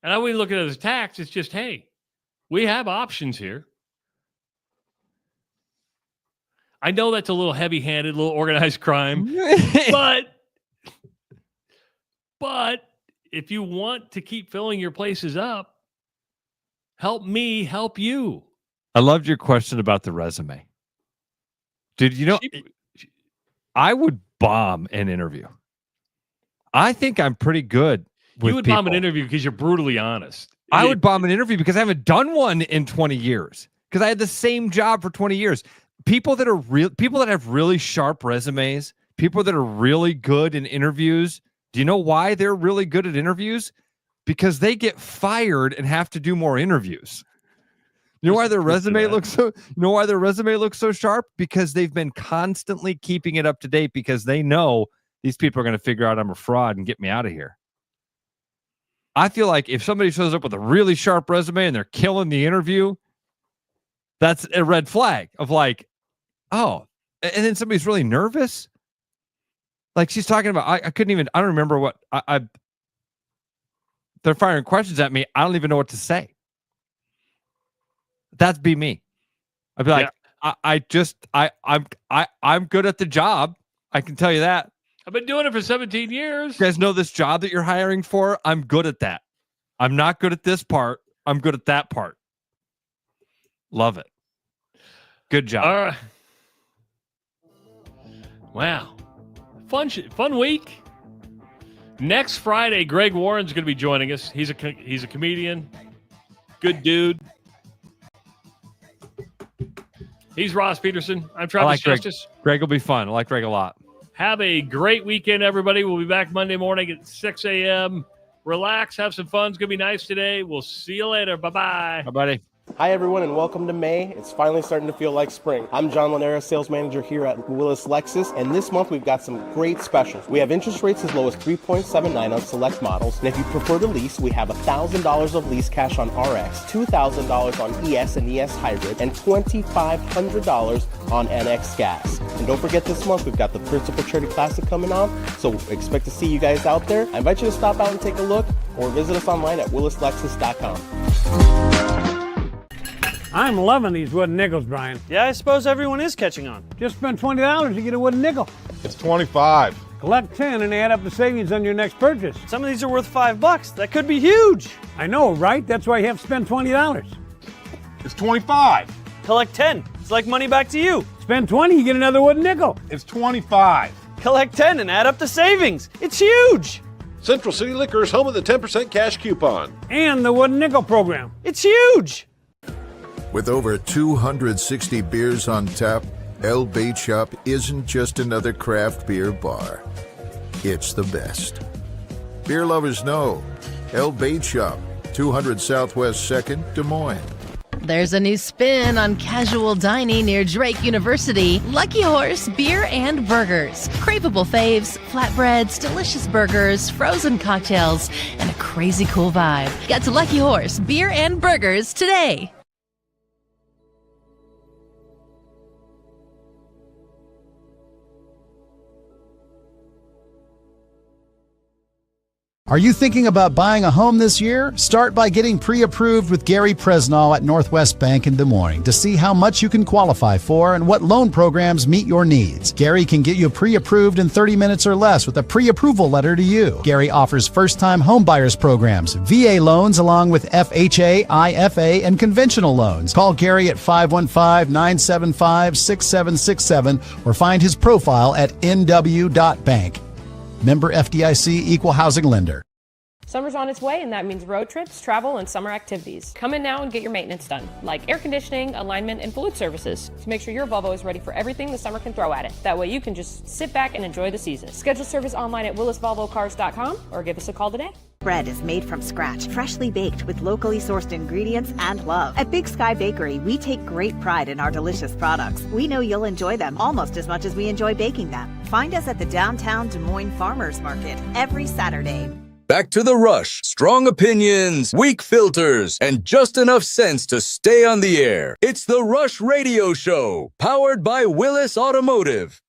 And I wouldn't look at it as tax. It's just, hey, we have options here. I know that's a little heavy-handed, a little organized crime. but if you want to keep filling your places up, help me help you. I loved your question about the resume. Dude, I would bomb an interview. I think I'm pretty good with You would people. bomb an interview because you're brutally honest. I would bomb an interview because I haven't done one in 20 years. Because I had the same job for 20 years. People that have really sharp resumes, people that are really good in interviews. Do you know why they're really good at interviews? Because they get fired and have to do more interviews. You know why their resume looks so sharp? Because they've been constantly keeping it up to date because they know these people are going to figure out I'm a fraud and get me out of here. I feel like if somebody shows up with a really sharp resume and they're killing the interview, that's a red flag of like, oh, and then somebody's really nervous. Like she's talking about, I don't remember what they're firing questions at me. I don't even know what to say. That'd be me. I'd be like, I'm good at the job. I can tell you that. I've been doing it for 17 years. You guys know this job that you're hiring for? I'm good at that. I'm not good at this part. I'm good at that part. Love it. Good job. All right. Wow. Fun week. Next Friday, Greg Warren's going to be joining us. He's a comedian. Good dude. He's Ross Peterson. I'm Travis Justice. Greg will be fun. I like Greg a lot. Have a great weekend, everybody. We'll be back Monday morning at 6 a.m. Relax. Have some fun. It's going to be nice today. We'll see you later. Bye-bye. Bye, buddy. Hi, everyone, and welcome to May. It's finally starting to feel like spring. I'm John Lanera, sales manager here at Willis Lexus, and this month we've got some great specials. We have interest rates as low as 3.79 on select models, and if you prefer to lease, we have $1,000 of lease cash on RX, $2,000 on ES and ES Hybrid, and $2,500 on NX Gas. And don't forget, this month we've got the Principal Charity Classic coming on, so expect to see you guys out there. I invite you to stop out and take a look, or visit us online at willislexus.com. I'm loving these wooden nickels, Brian. Yeah, I suppose everyone is catching on. Just spend $20 to get a wooden nickel. It's 25. Collect 10 and add up the savings on your next purchase. Some of these are worth $5. That could be huge. I know, right? That's why you have to spend $20. It's 25. Collect 10. It's like money back to you. Spend 20, you get another wooden nickel. It's 25. Collect 10 and add up the savings. It's huge. Central City Liquors, home of the 10% cash coupon. And the wooden nickel program. It's huge. With over 260 beers on tap, El Bait Shop isn't just another craft beer bar. It's the best. Beer lovers know El Bait Shop, 200 Southwest 2nd, Des Moines. There's a new spin on casual dining near Drake University. Lucky Horse Beer and Burgers. Craveable faves, flatbreads, delicious burgers, frozen cocktails, and a crazy cool vibe. Get to Lucky Horse Beer and Burgers today. Are you thinking about buying a home this year? Start by getting pre-approved with Gary Presnall at Northwest Bank in Des Moines to see how much you can qualify for and what loan programs meet your needs. Gary can get you pre-approved in 30 minutes or less with a pre-approval letter to you. Gary offers first-time homebuyers programs, VA loans along with FHA, IFA, and conventional loans. Call Gary at 515-975-6767 or find his profile at nw.bank. Member FDIC, Equal Housing Lender. Summer's on its way, and that means road trips, travel, and summer activities. Come in now and get your maintenance done, like air conditioning, alignment, and fluid services, to make sure your Volvo is ready for everything the summer can throw at it. That way you can just sit back and enjoy the season. Schedule service online at willisvolvocars.com or give us a call today. Bread is made from scratch, freshly baked with locally sourced ingredients and love. At Big Sky Bakery, we take great pride in our delicious products. We know you'll enjoy them almost as much as we enjoy baking them. Find us at the downtown Des Moines Farmers Market every Saturday. Back to the rush. Strong opinions, weak filters, and just enough sense to stay on the air. It's the Rush Radio Show, powered by Willis Automotive.